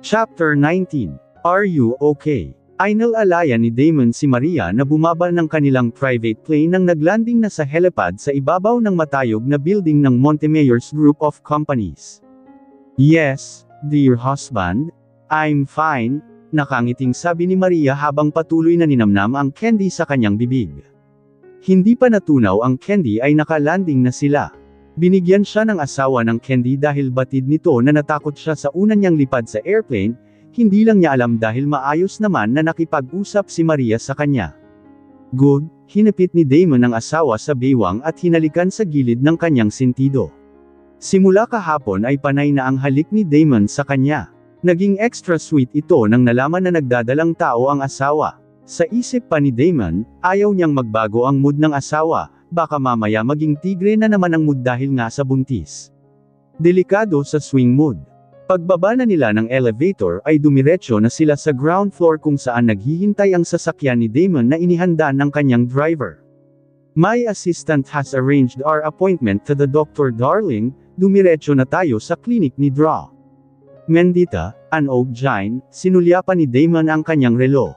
Chapter 19. Are You Okay? Inalalayan ni Damon si Maria na bumaba ng kanilang private plane nang naglanding na sa helipad sa ibabaw ng matayog na building ng Montemayor's Group of Companies. Yes, dear husband, I'm fine, nakangiting sabi ni Maria habang patuloy na ninamnam ang candy sa kanyang bibig. Hindi pa natunaw ang candy ay nakalanding na sila. Binigyan siya ng asawa ng candy dahil batid nito na natakot siya sa una niyang lipad sa airplane, hindi lang niya alam dahil maayos naman na nakipag-usap si Maria sa kanya. Good, hinapit ni Damon ang asawa sa baywang at hinalikan sa gilid ng kanyang sentido. Simula kahapon ay panay na ang halik ni Damon sa kanya. Naging extra sweet ito nang nalaman na nagdadalang tao ang asawa. Sa isip pa ni Damon, ayaw niyang magbago ang mood ng asawa, baka mamaya maging tigre na naman ang mood dahil nga sa buntis. Delikado sa swing mood. Pagbaba na nila ng elevator ay dumiretso na sila sa ground floor kung saan naghihintay ang sasakyan ni Damon na inihanda ng kanyang driver. My assistant has arranged our appointment to the doctor darling, dumiretso na tayo sa klinik ni Dra. Mendita, an Giant, sinulyapan ni Damon ang kanyang relo.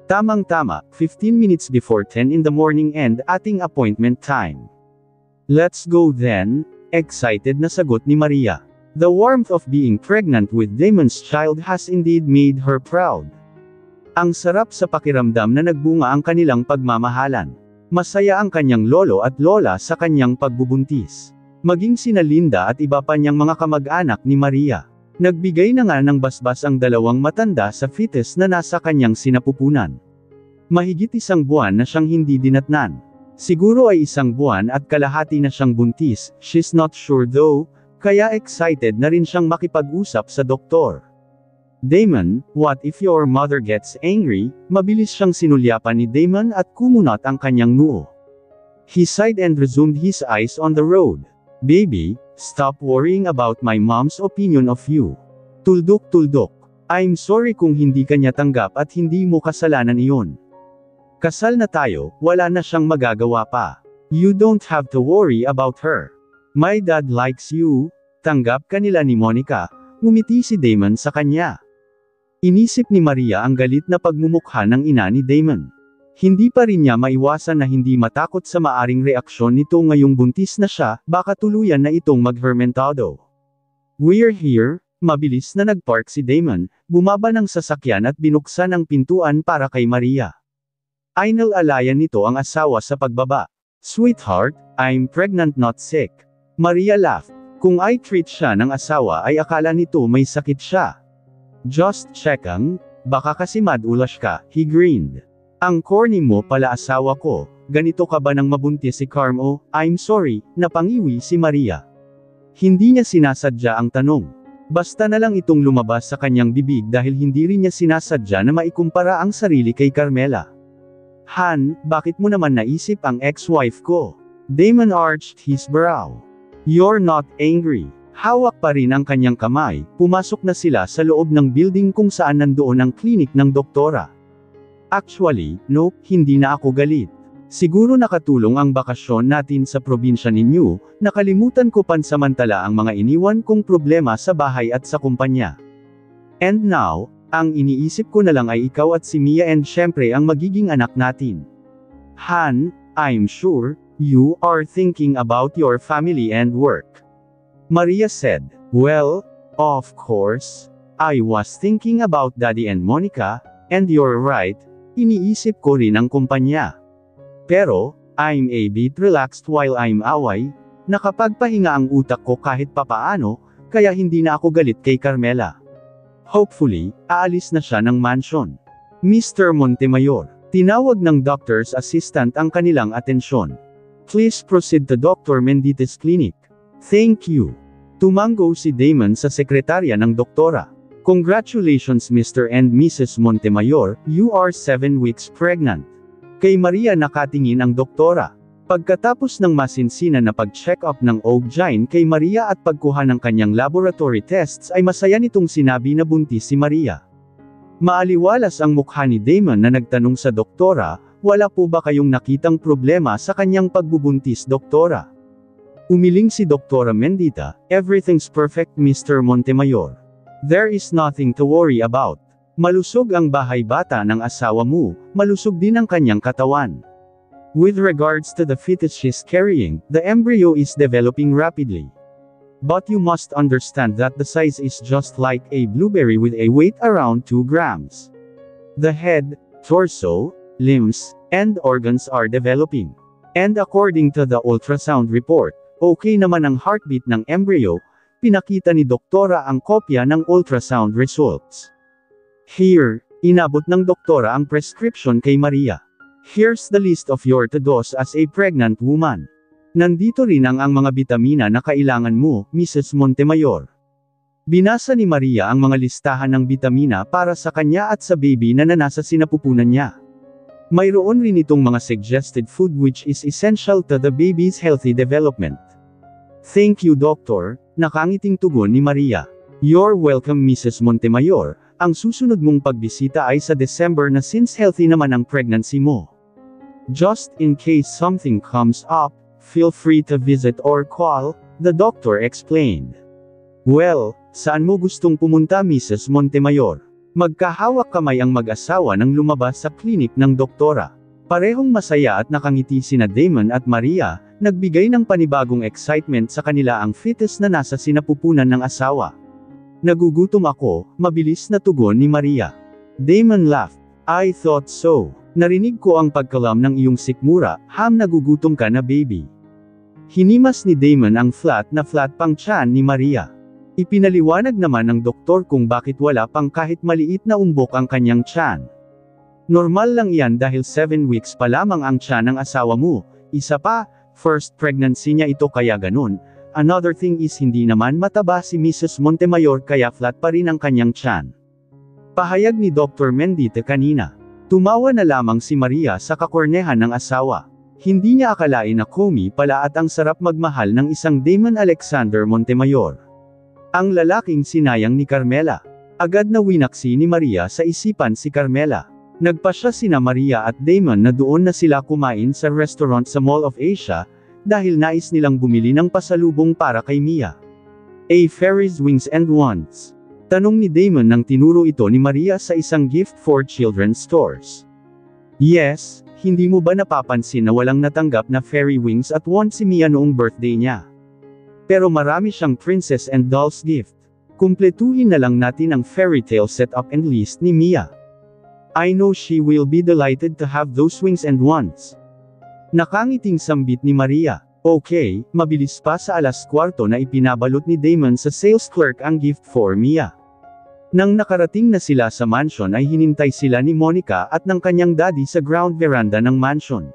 Tamang-tama, 15 minutes before 10 in the morning and ating appointment time. Let's go then, excited na sagot ni Maria. The warmth of being pregnant with Damon's child has indeed made her proud. Ang sarap sa pakiramdam na nagbunga ang kanilang pagmamahalan. Masaya ang kanyang lolo at lola sa kanyang pagbubuntis. Maging sina Linda at iba pa niyang mga kamag-anak ni Maria. Nagbigay na nga ng basbas ang dalawang matanda sa fetus na nasa kanyang sinapupunan. Mahigit 1 buwan na siyang hindi dinatnan. Siguro ay 1 buwan at kalahati na siyang buntis, she's not sure though, kaya excited na rin siyang makipag-usap sa doktor. Damon, what if your mother gets angry? Mabilis siyang sinulyapan ni Damon at kumunat ang kanyang noo. He sighed and resumed his eyes on the road. Baby, stop worrying about my mom's opinion of you. Tuldok-tuldok. I'm sorry kung hindi kanya tanggap at hindi mo kasalanan iyon. Kasal na tayo, wala na siyang magagawa pa. You don't have to worry about her. My dad likes you. Tanggap ka nila ni Monica. Ngumiti si Damon sa kanya. Inisip ni Maria ang galit na pagmumukha ng ina ni Damon. Hindi pa rin niya maiwasan na hindi matakot sa maaring reaksyon nito ngayong buntis na siya, baka tuluyan na itong maghermentado. We're here. Mabilis na nagpark si Damon, bumaba ng sasakyan at binuksan ang pintuan para kay Maria. Inalalayan nito ang asawa sa pagbaba. Sweetheart, I'm pregnant not sick. Maria laughed. Kung i-treat siya ng asawa ay akala nito may sakit siya. Just checking, baka kasi madulas ka, he grinned. Ang corny mo pala asawa ko, ganito ka ba nang mabuntis si Carmo? I'm sorry, napangiwi si Maria. Hindi niya sinasadya ang tanong. Basta na lang itong lumabas sa kanyang bibig dahil hindi rin niya sinasadya na maikumpara ang sarili kay Carmela. Han, bakit mo naman naisip ang ex-wife ko? Damon arched his brow. You're not angry. Hawak pa rin ang kanyang kamay, pumasok na sila sa loob ng building kung saan nandoon ang klinik ng doktora. Actually, no, hindi na ako galit. Siguro nakatulong ang bakasyon natin sa probinsya ninyo, nakalimutan ko pansamantala ang mga iniwan kong problema sa bahay at sa kumpanya. And now, ang iniisip ko na lang ay ikaw at si Mia and syempre ang magiging anak natin. Han, I'm sure, you are thinking about your family and work. Maria said, well, of course, I was thinking about Daddy and Monica, and you're right, iniisip ko rin ang kumpanya. Pero, I'm a bit relaxed while I'm away, nakapagpahinga ang utak ko kahit papaano, kaya hindi na ako galit kay Carmela. Hopefully, aalis na siya ng mansion. Mr. Montemayor, tinawag ng doctor's assistant ang kanilang atensyon. Please proceed to Dr. Mendita's clinic. Thank you. Tumango si Damon sa sekretarya ng doktora. Congratulations Mr. and Mrs. Montemayor, you are 7 weeks pregnant. Kay Maria nakatingin ang doktora. Pagkatapos ng masinsinan na pag-check up ng Giant kay Maria at pagkuha ng kanyang laboratory tests ay masaya nitong sinabi na buntis si Maria. Maaliwalas ang mukha ni Damon na nagtanong sa doktora, wala po ba kayong nakitang problema sa kanyang pagbubuntis doktora? Umiling si Doktora Mendita, everything's perfect Mr. Montemayor. There is nothing to worry about. Malusog ang bahay bata ng asawa mo, malusog din ang kanyang katawan. With regards to the fetus she's carrying, the embryo is developing rapidly. But you must understand that the size is just like a blueberry with a weight around 2 grams. The head, torso, limbs, and organs are developing. And according to the ultrasound report, okay naman ang heartbeat ng embryo. Pinakita ni doktora ang kopya ng ultrasound results. Here, inabot ng doktora ang prescription kay Maria. Here's the list of your to-dos as a pregnant woman. Nandito rin ang mga bitamina na kailangan mo, Mrs. Montemayor. Binasa ni Maria ang mga listahan ng bitamina para sa kanya at sa baby na nasa sinapupunan niya. Mayroon rin itong mga suggested food which is essential to the baby's healthy development. Thank you, Doctor. Nakangiting tugon ni Maria. You're welcome, Mrs. Montemayor. Ang susunod mong pagbisita ay sa December na since healthy naman ang pregnancy mo. Just in case something comes up, feel free to visit or call, the doctor explained. Well, saan mo gustong pumunta, Mrs. Montemayor? Magkahawak kamay ang mag-asawa nang lumabas sa klinik ng doktora. Parehong masaya at nakangiti sina Damon at Maria. Nagbigay ng panibagong excitement sa kanila ang fetus na nasa sinapupunan ng asawa. Nagugutom ako, mabilis na tugon ni Maria. Damon laughed. I thought so. Narinig ko ang pagkalam ng iyong sikmura, nagugutom ka na baby. Hinimas ni Damon ang flat pang tiyan ni Maria. Ipinaliwanag naman ng doktor kung bakit wala pang kahit maliit na umbok ang kanyang tiyan. Normal lang yan dahil 7 weeks pa lamang ang tiyan ng asawa mo. Isa pa, first pregnancy niya ito kaya ganun. Another thing is hindi naman mataba si Mrs. Montemayor kaya flat pa rin ang kanyang tiyan. Pahayag ni Dr. Mendita kanina. Tumawa na lamang si Maria sa kakornehan ng asawa. Hindi niya akalain na Komi pala at ang sarap magmahal ng isang Damon Alexander Montemayor. Ang lalaking sinayang ni Carmela. Agad na winaksi ni Maria sa isipan si Carmela. Nagpasya sina Maria at Damon na doon na sila kumain sa restaurant sa Mall of Asia, dahil nais nilang bumili ng pasalubong para kay Mia. A Fairy's Wings and Wands. Tanong ni Damon nang tinuro ito ni Maria sa isang gift for children stores. Yes, hindi mo ba napapansin na walang natanggap na fairy wings at wands si Mia noong birthday niya? Pero marami siyang princess and dolls gift. Kumpletuhin na lang natin ang fairy tale setup and list ni Mia. I know she will be delighted to have those wings and wands. Nakangiting sambit ni Maria. Okay, mabilis pa sa 4:15 na ipinabalot ni Damon sa sales clerk ang gift for Mia. Nang nakarating na sila sa mansion ay hinintay sila ni Monica at ng kanyang daddy sa ground veranda ng mansion.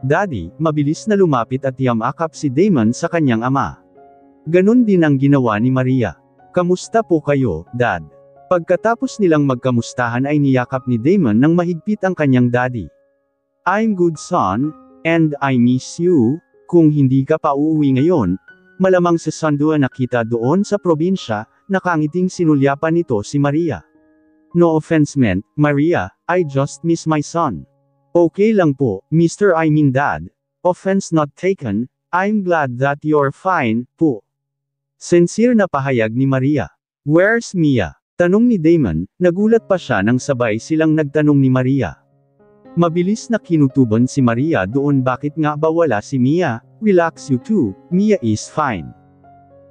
Daddy, mabilis na lumapit at yamakap si Damon sa kanyang ama. Ganon din ang ginawa ni Maria. Kamusta po kayo, Dad? Pagkatapos nilang magkamustahan ay niyakap ni Damon ng mahigpit ang kanyang daddy. I'm good son, and I miss you. Kung hindi ka pa uuwi ngayon, malamang sa Sandua na kita doon sa probinsya, nakangiting sinulyapan nito si Maria. No offense meant, Maria, I just miss my son. Okay lang po, Mr. I mean Dad. Offense not taken, I'm glad that you're fine, po. Sincere na pahayag ni Maria. Where's Mia? Tanong ni Damon, nagulat pa siya nang sabay silang nagtanong ni Maria. Mabilis na kinutuban si Maria doon bakit nga ba wala si Mia. Relax you too, Mia is fine.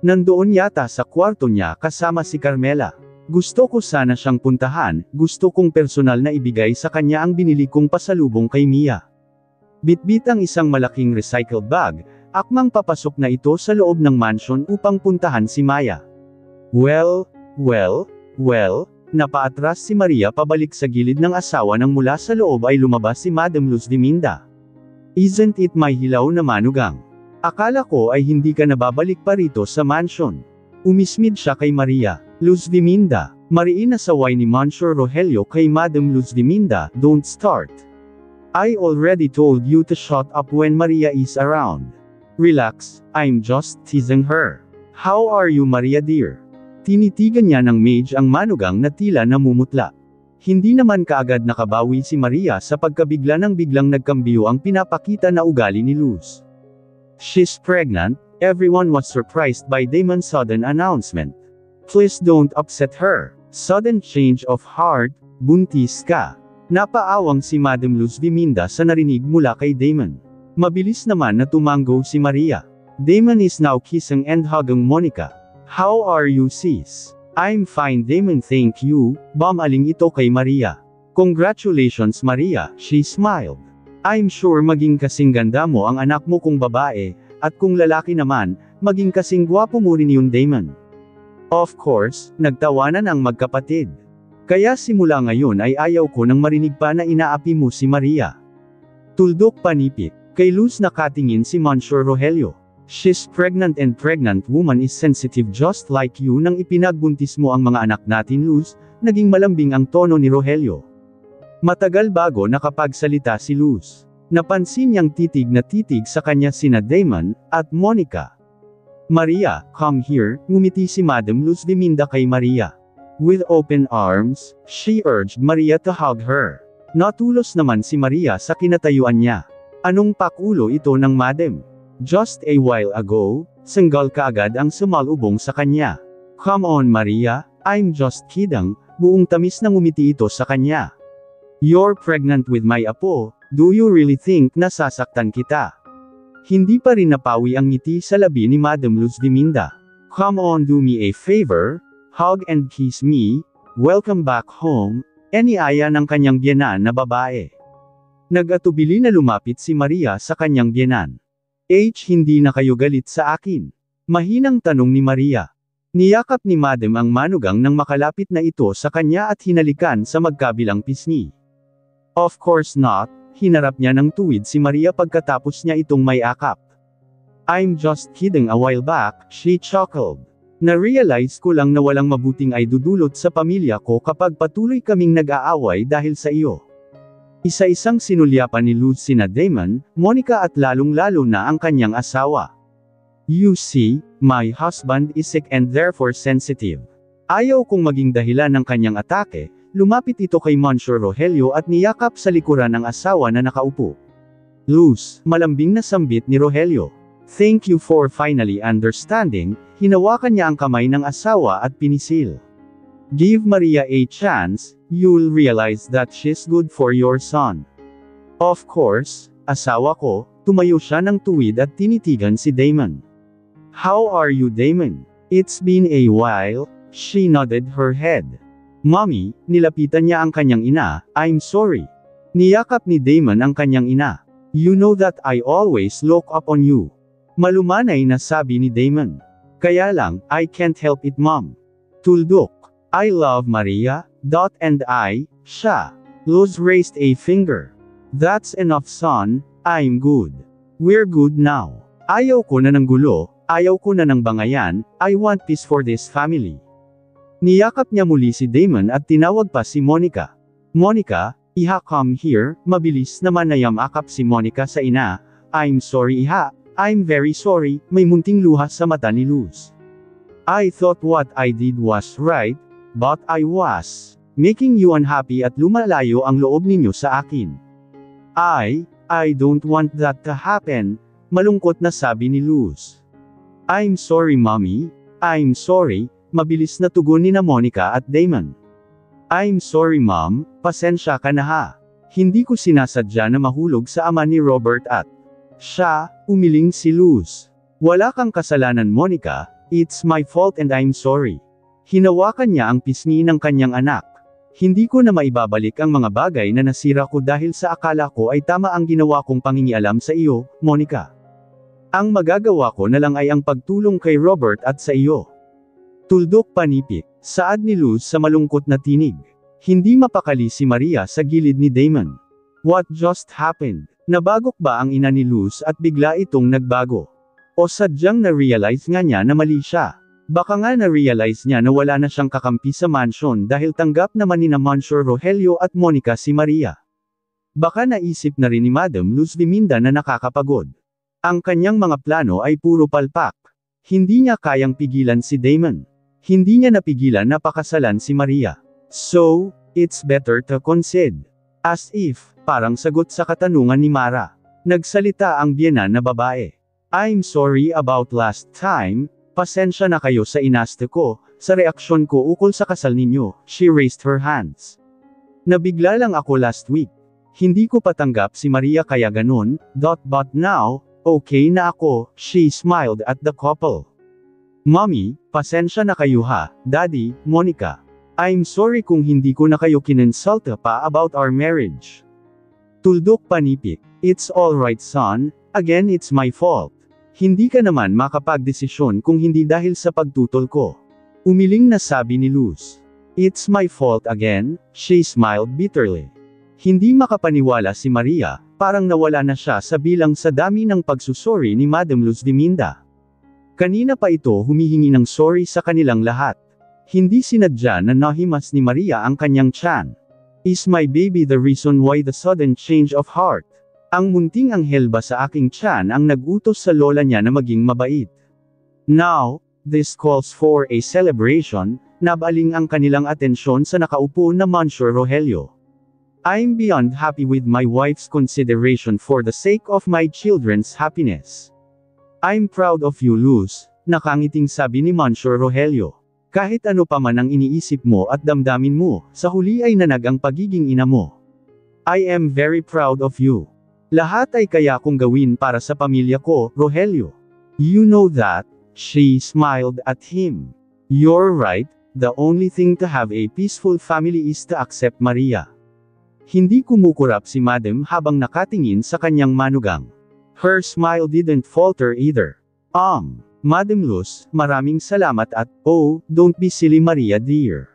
Nandoon yata sa kwarto niya kasama si Carmela. Gusto ko sana siyang puntahan, gusto kong personal na ibigay sa kanya ang binili kong pasalubong kay Mia. Bitbit ang isang malaking recycled bag, akmang papasok na ito sa loob ng mansion upang puntahan si Maya. Well, napaatras si Maria pabalik sa gilid ng asawa nang mula sa loob ay lumabas si Madam Luz Diminda. Isn't it my hilaw na manugang? Akala ko ay hindi ka nababalik pa rito sa mansion. Umismid siya kay Maria. Luz Diminda, mariin na saway ni Monsieur Rogelio kay Madam Luz Diminda, don't start. I already told you to shut up when Maria is around. Relax, I'm just teasing her. How are you Maria dear? Tinitigan niya ng mage ang manugang na tila namumutla. Hindi naman kaagad nakabawi si Maria sa pagkabigla ng biglang nagkambiyo ang pinapakita na ugali ni Luz. She's pregnant. Everyone was surprised by Damon's sudden announcement. Please don't upset her. Sudden change of heart, buntis ka. Napaawang si Madam Luz Viminda sa narinig mula kay Damon. Mabilis naman na tumango si Maria. Damon is now kissing and hugging Monica. How are you sis? I'm fine Damon thank you, bumaling ito kay Maria. Congratulations Maria, she smiled. I'm sure maging kasing ganda mo ang anak mo kung babae, at kung lalaki naman, maging kasing gwapo mo rin yung Damon. Of course, nagtawanan ang magkapatid. Kaya simula ngayon ay ayaw ko nang marinig pa na inaapi mo si Maria. Tuldok panipik, kay Luz nakatingin si Monsieur Rogelio. She's pregnant and pregnant woman is sensitive just like you nang ipinagbuntis mo ang mga anak natin Luz, naging malambing ang tono ni Rogelio. Matagal bago nakapagsalita si Luz. Napansin niyang titig na titig sa kanya sina Damon at Monica. Maria, come here, ngumiti si Madam Luz Viminda kay Maria. With open arms, she urged Maria to hug her. Natulos naman si Maria sa kinatayuan niya. Anong pakulo ito ng Madam? Just a while ago, sanggal kaagad ang sumalubong sa kanya. Come on Maria, I'm just kidding, buong tamis na ngumiti ito sa kanya. You're pregnant with my apo, do you really think nasasaktan kita? Hindi pa rin napawi ang ngiti sa labi ni Madam Luz Viminda. Come on do me a favor, hug and kiss me, welcome back home, iniaya ng kanyang biyenan na babae. Nag-atubili na lumapit si Maria sa kanyang biyenan. Hindi na kayo galit sa akin? Mahinang tanong ni Maria. Niyakap ni Madam ang manugang nang makalapit na ito sa kanya at hinalikan sa magkabilang pisngi. Of course not. Hinarap niya ng tuwid si Maria pagkatapos niya itong may akap. I'm just kidding a while back, she chuckled. Na-realize ko lang na walang mabuting ay dudulot sa pamilya ko kapag patuloy kaming nag-aaway dahil sa iyo. Isa-isang sinulyapan ni Luz sina Damon, Monica at lalong-lalo na ang kanyang asawa. You see, my husband is sick and therefore sensitive. Ayaw kong maging dahilan ng kanyang atake. Lumapit ito kay Monsieur Rogelio at niyakap sa likuran ng asawa na nakaupo. Luz, malambing na sambit ni Rogelio. Thank you for finally understanding, hinawakan niya ang kamay ng asawa at pinisil. Give Maria a chance, you'll realize that she's good for your son. Of course, asawa ko, tumayo siya ng tuwid at tinitigan si Damon. How are you Damon? It's been a while, she nodded her head. Mommy, nilapitan niya ang kanyang ina, I'm sorry. Niyakap ni Damon ang kanyang ina. You know that I always look up on you. Malumanay na sabi ni Damon. Kaya lang, I can't help it mom. Tuldok. I love Maria, and siya. Luz raised a finger. That's enough son, I'm good. We're good now. Ayaw ko na ng gulo, ayaw ko na ng bangayan, I want peace for this family. Niyakap niya muli si Damon at tinawag pa si Monica. Monica, iha come here, mabilis naman na yamakap si Monica sa ina. I'm sorry iha, I'm very sorry, may munting luha sa mata ni Luz. I thought what I did was right, but I was making you unhappy at lumalayo ang loob ninyo sa akin. I don't want that to happen, malungkot na sabi ni Luz. I'm sorry mommy, I'm sorry. Mabilis na tugon ni na Monica at Damon. I'm sorry mom, pasensya ka na ha. Hindi ko sinasadya na mahulog sa ama ni Robert at siya, umiling si Luz. Wala kang kasalanan Monica, it's my fault and I'm sorry. Hinawakan niya ang pisngi ng kanyang anak. Hindi ko na maibabalik ang mga bagay na nasira ko dahil sa akala ko ay tama ang ginawa kong pangingialam sa iyo, Monica. Ang magagawa ko na lang ay ang pagtulong kay Robert at sa iyo. Tuldok panipik, saad ni Luz sa malungkot na tinig. Hindi mapakali si Maria sa gilid ni Damon. What just happened? Nabagok ba ang ina ni Luz at bigla itong nagbago? O sadyang na-realize nga niya na mali siya? Baka nga na-realize niya na wala na siyang kakampi sa mansion dahil tanggap naman ni na Monsieur Rogelio at Monica si Maria. Baka naisip na rin ni Madam Luz Viminda na nakakapagod. Ang kanyang mga plano ay puro palpak. Hindi niya kayang pigilan si Damon. Hindi niya napigilan na pakasalan si Maria. So, it's better to concede. As if, parang sagot sa katanungan ni Mara. Nagsalita ang biyenan na babae. I'm sorry about last time, pasensya na kayo sa inaste ko, sa reaksyon ko ukol sa kasal ninyo, she raised her hands. Nabigla lang ako last week. Hindi ko patanggap si Maria kaya ganun, but now, okay na ako, she smiled at the couple. Mommy, pasensya na kayo ha, Daddy, Monica. I'm sorry kung hindi ko na kayo kinonsulta pa about our marriage. Tuldok panipik, it's alright son, again it's my fault. Hindi ka naman makapagdesisyon kung hindi dahil sa pagtutol ko. Umiling na sabi ni Luz. It's my fault again, she smiled bitterly. Hindi makapaniwala si Maria, parang nawala na siya sa bilang sa dami ng pagsusori ni Madam Luz Diminda. Kanina pa ito humihingi ng sorry sa kanilang lahat. Hindi sinadya na nahimas ni Maria ang kanyang tiyan. Is my baby the reason why the sudden change of heart? Ang munting anghel ba sa aking tiyan ang nag-utos sa lola niya na maging mabait? Now, this calls for a celebration, nabaling ang kanilang atensyon sa nakaupo na Monsieur Rogelio. I'm beyond happy with my wife's consideration for the sake of my children's happiness. I'm proud of you Luz, nakangiting sabi ni Monsieur Rogelio. Kahit ano pa man ang iniisip mo at damdamin mo, sa huli ay nanag ang pagiging ina mo. I am very proud of you. Lahat ay kaya kong gawin para sa pamilya ko, Rogelio. You know that, she smiled at him. You're right, the only thing to have a peaceful family is to accept Maria. Hindi kumukurap si Madam habang nakatingin sa kanyang manugang. Her smile didn't falter either. Madam Luz, maraming salamat at, oh, don't be silly Maria dear.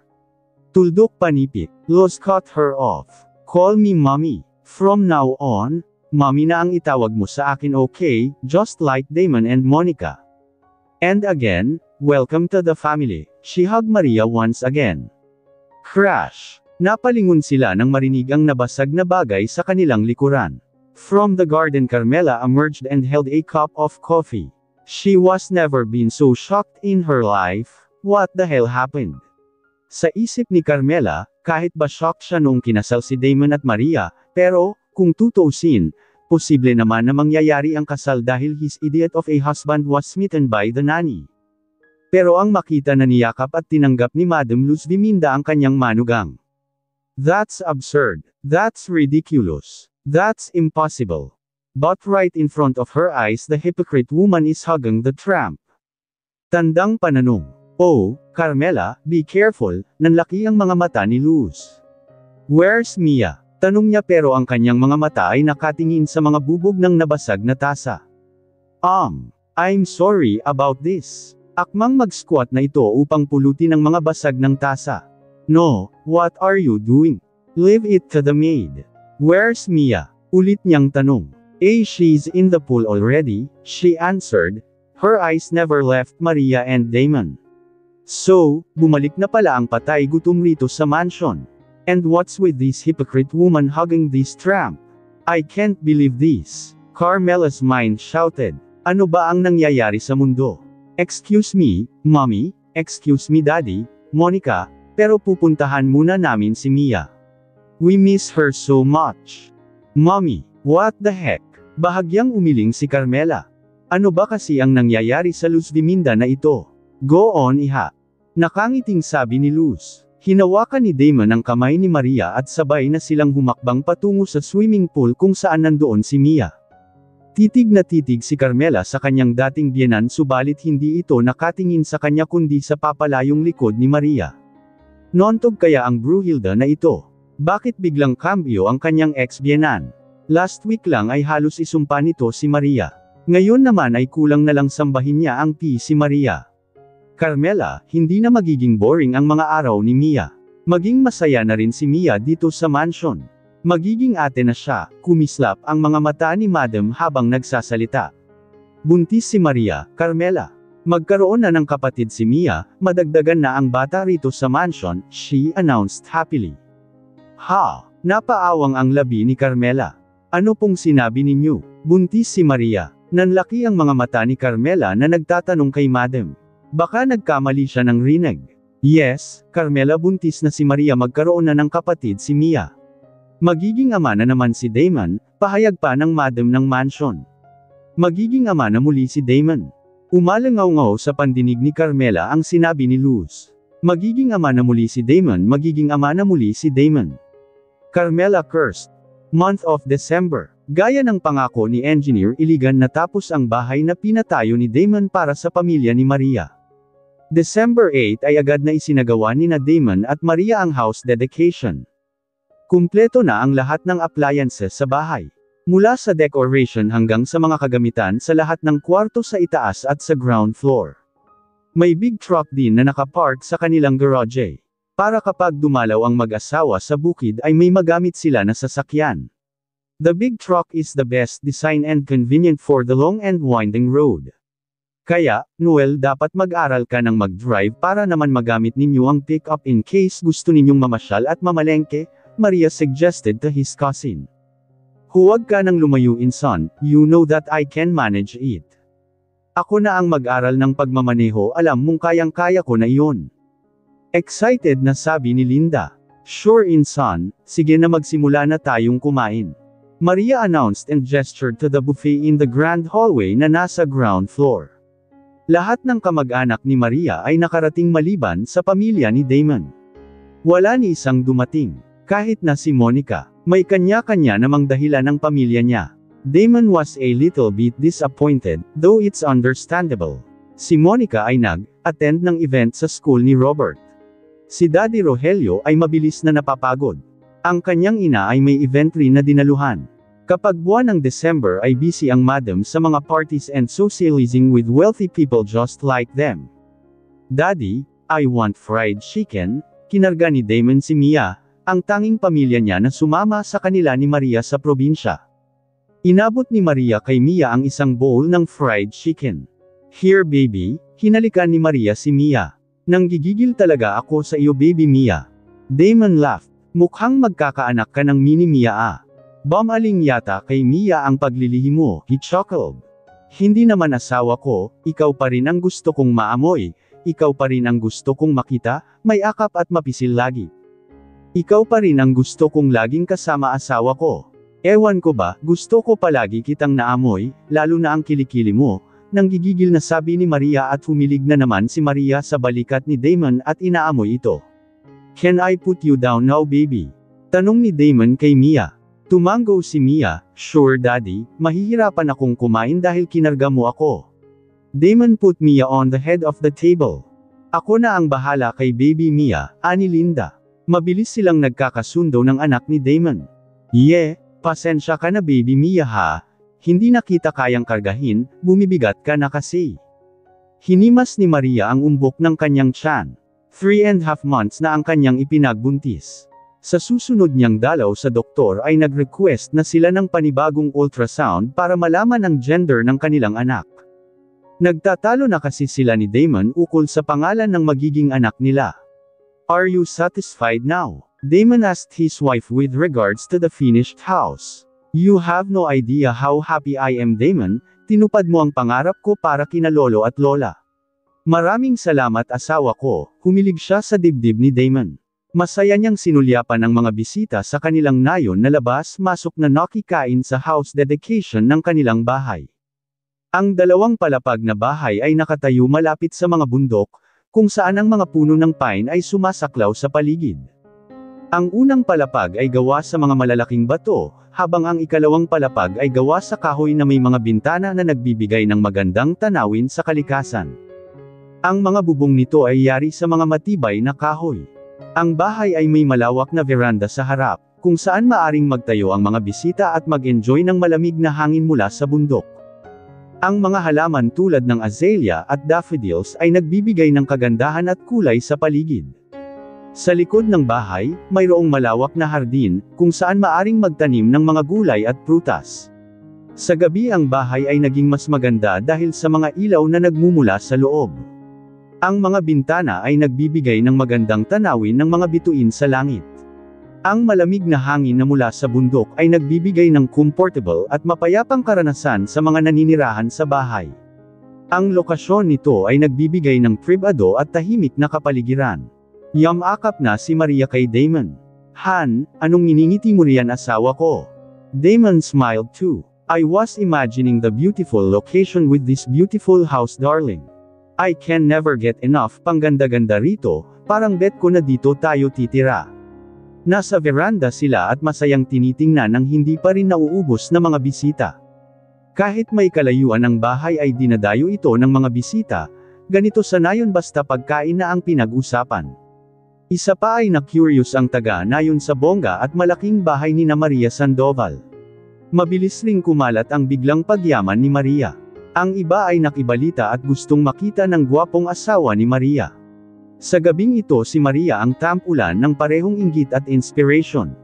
Tuldok panipik, Luz cut her off. Call me mommy. From now on, mommy na ang itawag mo sa akin okay, just like Damon and Monica. And again, welcome to the family, she hugged Maria once again. Crash! Napalingon sila nang marinig ang nabasag na bagay sa kanilang likuran. From the garden Carmela emerged and held a cup of coffee. She was never been so shocked in her life, what the hell happened? Sa isip ni Carmela, kahit ba shocked siya noong kinasal si Damon at Maria, pero, kung tutuusin, posible naman na mangyayari ang kasal dahil his idiot of a husband was smitten by the nanny. Pero ang makita na niyakap at tinanggap ni Madam Luz Diminda ang kanyang manugang. That's absurd. That's ridiculous. That's impossible. But right in front of her eyes the hypocrite woman is hugging the tramp. Tandang pananong. Oh, Carmela, be careful, nanlaki ang mga mata ni Luz. Where's Mia? Tanong niya pero ang kanyang mga mata ay nakatingin sa mga bubog ng nabasag na tasa. I'm sorry about this. Akmang mag-squat na ito upang pulutin ang mga basag ng tasa. No, what are you doing? Leave it to the maid. Where's Mia? Ulit niyang tanong. She's in the pool already, she answered. Her eyes never left Maria and Damon. So, bumalik na pala ang patay gutom rito sa mansion. And what's with this hypocrite woman hugging this tramp? I can't believe this. Carmela's mind shouted. Ano ba ang nangyayari sa mundo? Excuse me, mommy, excuse me daddy, Monica, pero pupuntahan muna namin si Mia. We miss her so much. Mommy, what the heck? Bahagyang umiling si Carmela. Ano ba kasi ang nangyayari sa Luz Diminda na ito? Go on iha. Nakangiting sabi ni Luz. Hinawakan ni Damon ang kamay ni Maria at sabay na silang humakbang patungo sa swimming pool kung saan nandoon si Mia. Titig na titig si Carmela sa kanyang dating biyenan subalit hindi ito nakatingin sa kanya kundi sa papalayong likod ni Maria. Nontog kaya ang Bruhilda na ito? Bakit biglang kambyo ang kanyang ex-biyenan? Last week lang ay halos isumpa nito si Maria. Ngayon naman ay kulang na lang sambahin niya ang si Maria. Carmela, hindi na magiging boring ang mga araw ni Mia. Maging masaya na rin si Mia dito sa mansion. Magiging ate na siya, kumislap ang mga mata ni Madam habang nagsasalita. Buntis si Maria, Carmela. Magkaroon na ng kapatid si Mia, madagdagan na ang bata rito sa mansion, she announced happily. Ha! Napaawang ang labi ni Carmela. Ano pong sinabi ninyo? Buntis si Maria. Nanlaki ang mga mata ni Carmela na nagtatanong kay Madam. Baka nagkamali siya ng rinig. Yes, Carmela buntis na si Maria magkaroon na ng kapatid si Mia. Magiging ama na naman si Damon, pahayag pa ng Madam ng mansion. Magiging ama na muli si Damon. Umalangaw-ngaw sa pandinig ni Carmela ang sinabi ni Luz. Magiging ama na muli si Damon. Magiging ama na muli si Damon. Carmela cursed. Month of December. Gaya ng pangako ni Engineer Iligan natapos ang bahay na pinatayo ni Damon para sa pamilya ni Maria. December 8 ay agad na isinagawa ni na Damon at Maria ang house dedication. Kumpleto na ang lahat ng appliances sa bahay. Mula sa decoration hanggang sa mga kagamitan sa lahat ng kwarto sa itaas at sa ground floor. May big truck din na nakapark sa kanilang garage. Para kapag dumalaw ang mag-asawa sa bukid ay may magamit sila na sasakyan. The big truck is the best design and convenient for the long and winding road. Kaya, Noel dapat mag-aral ka ng mag-drive para naman magamit ninyo ang pick-up in case gusto ninyong mamasyal at mamalengke, Maria suggested to his cousin. Huwag ka nang lumayo son, you know that I can manage it. Ako na ang mag-aral ng pagmamaneho, alam mong kayang-kaya ko na iyon. Excited na sabi ni Linda. Sure son, sige na magsimula na tayong kumain. Maria announced and gestured to the buffet in the grand hallway na nasa ground floor. Lahat ng kamag-anak ni Maria ay nakarating maliban sa pamilya ni Damon. Wala ni isang dumating. Kahit na si Monica, may kanya-kanya namang dahilan ng pamilya niya. Damon was a little bit disappointed, though it's understandable. Si Monica ay nag-attend ng event sa school ni Robert. Si Daddy Rogelio ay mabilis na napapagod. Ang kanyang ina ay may event rin na dinaluhan. Kapag buwan ng December ay busy ang madam sa mga parties and socializing with wealthy people just like them. Daddy, I want fried chicken, kinarga ni Damon si Mia, ang tanging pamilya niya na sumama sa kanila ni Maria sa probinsya. Inabot ni Maria kay Mia ang isang bowl ng fried chicken. Here baby, hinalikan ni Maria si Mia. Nanggigigil talaga ako sa iyo baby Mia. Damon laughed. Mukhang magkakaanak ka ng mini Mia . Bumaling yata kay Mia ang paglilihi mo, he chuckled. Hindi naman asawa ko, ikaw pa rin ang gusto kong maamoy, ikaw pa rin ang gusto kong makita, may akap at mapisil lagi. Ikaw pa rin ang gusto kong laging kasama asawa ko. Ewan ko ba, gusto ko palagi kitang naamoy, lalo na ang kilikili mo, nanggigigil na sabi ni Maria at humilig na naman si Maria sa balikat ni Damon at inaamoy ito. Can I put you down now baby? Tanong ni Damon kay Mia. Tumango si Mia, sure daddy, mahihirapan akong kumain dahil kinarga mo ako. Damon put Mia on the head of the table. Ako na ang bahala kay baby Mia, ani Linda. Mabilis silang nagkakasundo ng anak ni Damon. Pasensya ka na baby Mia ha. Hindi na kita kayang kargahin, bumibigat ka na kasi. Hinimas ni Maria ang umbok ng kanyang tiyan. 3.5 months na ang kanyang ipinagbuntis. Sa susunod niyang dalaw sa doktor ay nag-request na sila ng panibagong ultrasound para malaman ang gender ng kanilang anak. Nagtatalo na kasi sila ni Damon ukol sa pangalan ng magiging anak nila. Are you satisfied now? Damon asked his wife with regards to the finished house. You have no idea how happy I am Damon, tinupad mo ang pangarap ko para kina lolo at lola. Maraming salamat asawa ko, humilig siya sa dibdib ni Damon. Masaya niyang sinulyapan ang mga bisita sa kanilang nayon na labas-masok na nakikain sa house dedication ng kanilang bahay. Ang dalawang palapag na bahay ay nakatayo malapit sa mga bundok, kung saan ang mga puno ng pine ay sumasaklaw sa paligid. Ang unang palapag ay gawa sa mga malalaking bato, habang ang ikalawang palapag ay gawa sa kahoy na may mga bintana na nagbibigay ng magandang tanawin sa kalikasan. Ang mga bubong nito ay yari sa mga matibay na kahoy. Ang bahay ay may malawak na veranda sa harap, kung saan maaring magtayo ang mga bisita at mag-enjoy ng malamig na hangin mula sa bundok. Ang mga halaman tulad ng azalea at daffodils ay nagbibigay ng kagandahan at kulay sa paligid. Sa likod ng bahay, mayroong malawak na hardin, kung saan maaring magtanim ng mga gulay at prutas. Sa gabi ang bahay ay naging mas maganda dahil sa mga ilaw na nagmumula sa loob. Ang mga bintana ay nagbibigay ng magandang tanawin ng mga bituin sa langit. Ang malamig na hangin na mula sa bundok ay nagbibigay ng comfortable at mapayapang karanasan sa mga naninirahan sa bahay. Ang lokasyon nito ay nagbibigay ng pribado at tahimik na kapaligiran. Yamakap na si Maria kay Damon. Han, anong iningiti mo riyan asawa ko? Damon smiled too. I was imagining the beautiful location with this beautiful house darling. I can never get enough pangganda-ganda rito, parang bet ko na dito tayo titira. Nasa veranda sila at masayang tinitingnan ang hindi pa rin nauubos na mga bisita. Kahit may kalayuan ang bahay ay dinadayo ito ng mga bisita, ganito sanayon basta pagkain na ang pinag-usapan. Isa pa ay na-curious ang taga-nayon sa bongga at malaking bahay ni na Maria Sandoval. Mabilis ring kumalat ang biglang pagyaman ni Maria. Ang iba ay nakibalita at gustong makita ng gwapong asawa ni Maria. Sa gabing ito si Maria ang tampulan ng parehong inggit at inspiration.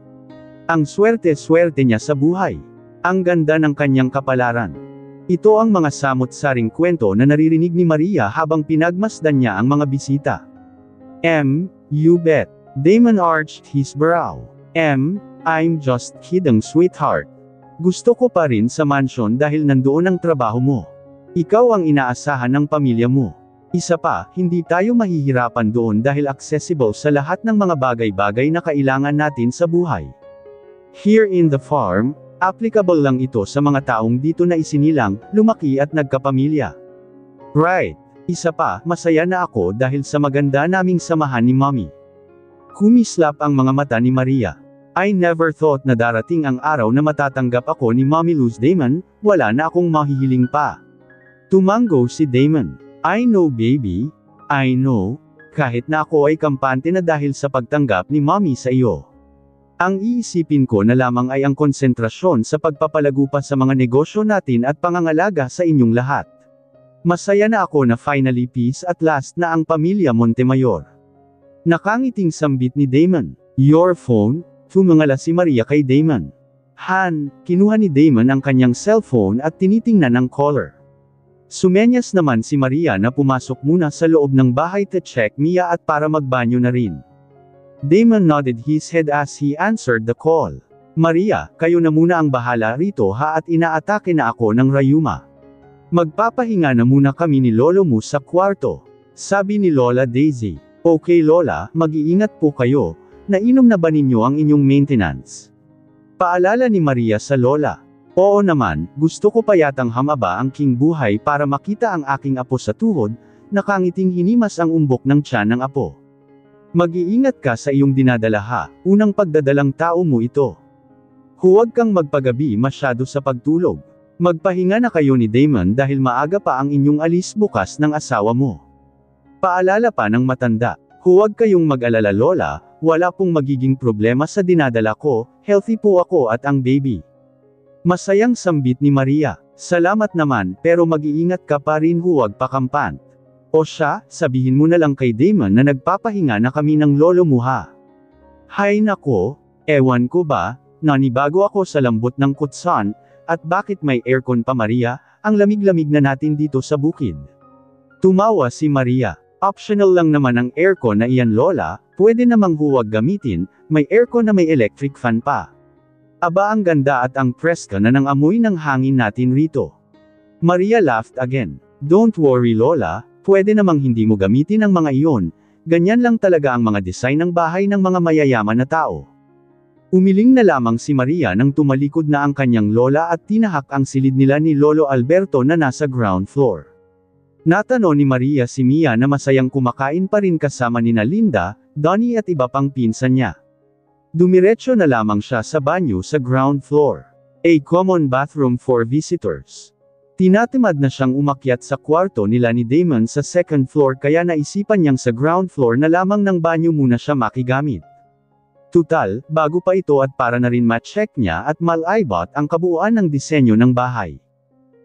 Ang swerte-swerte niya sa buhay. Ang ganda ng kanyang kapalaran. Ito ang mga samot-saring kwento na naririnig ni Maria habang pinagmasdan niya ang mga bisita. You bet. Damon arched his brow. I'm just kidding sweetheart. Gusto ko pa rin sa mansion dahil nandoon ang trabaho mo. Ikaw ang inaasahan ng pamilya mo. Isa pa, hindi tayo mahihirapan doon dahil accessible sa lahat ng mga bagay-bagay na kailangan natin sa buhay. Here in the farm, applicable lang ito sa mga taong dito na isinilang, lumaki at nagkapamilya. Right. Isa pa, masaya na ako dahil sa maganda naming samahan ni Mommy. Kumislap ang mga mata ni Maria. I never thought na darating ang araw na matatanggap ako ni Mommy Luz Damon, wala na akong mahihiling pa. Tumango si Damon. I know baby, I know, kahit na ako ay kampante na dahil sa pagtanggap ni Mommy sa iyo. Ang iisipin ko na lamang ay ang konsentrasyon sa pagpapalago pa sa mga negosyo natin at pangangalaga sa inyong lahat. Masaya na ako na finally peace at last na ang pamilya Montemayor. Nakangiting sambit ni Damon. Your phone? Tumangala si Maria kay Damon. Han, kinuha ni Damon ang kanyang cellphone at tinitingnan ang caller. Sumenyas naman si Maria na pumasok muna sa loob ng bahay to check Mia at para magbanyo na rin. Damon nodded his head as he answered the call. Maria, kayo na muna ang bahala rito ha at inaatake na ako ng rayuma. Magpapahinga na muna kami ni Lolo mo sa kwarto. Sabi ni Lola Daisy. Okay Lola, mag-iingat po kayo, nainom na ba ninyo ang inyong maintenance? Paalala ni Maria sa Lola. Oo naman, gusto ko pa yatang hamaba ang king buhay para makita ang aking apo sa tuhod, nakangiting hinimas ang umbok ng tiyan ng apo. Mag-iingat ka sa iyong dinadala ha, unang pagdadalang tao mo ito. Huwag kang magpagabi masyado sa pagtulog. Magpahinga na kayo ni Damon dahil maaga pa ang inyong alis bukas ng asawa mo. Paalala pa ng matanda, huwag kayong mag-alala Lola, wala pong magiging problema sa dinadala ko, healthy po ako at ang baby. Masayang sambit ni Maria. Salamat naman, pero mag-iingat ka pa rin huwag pakampant. O siya, sabihin mo na lang kay Damon na nagpapahinga na kami ng lolo mo ha. Hay nako, ewan ko ba, nanibago ako sa lambot ng kutsan, at bakit may aircon pa Maria, ang lamig-lamig na natin dito sa bukid. Tumawa si Maria. Optional lang naman ang aircon na iyan Lola, pwede namang huwag gamitin, may aircon na may electric fan pa. Aba ang ganda at ang preska na ng amoy ng hangin natin rito. Maria laughed again. Don't worry Lola, pwede namang hindi mo gamitin ang mga iyon, ganyan lang talaga ang mga design ng bahay ng mga mayayaman na tao. Umiling na lamang si Maria nang tumalikod na ang kanyang lola at tinahak ang silid nila ni Lolo Alberto na nasa ground floor. Natanong ni Maria si Mia na masayang kumakain pa rin kasama nina Linda, Donnie at iba pang pinsan niya. Dumiretso na lamang siya sa banyo sa ground floor. A common bathroom for visitors. Tinatamad na siyang umakyat sa kwarto nila ni Damon sa second floor kaya naisipan niyang sa ground floor na lamang ng banyo muna siya makigamit. Tutal, bago pa ito at para na rin ma-check niya at malaybot ang kabuuan ng disenyo ng bahay.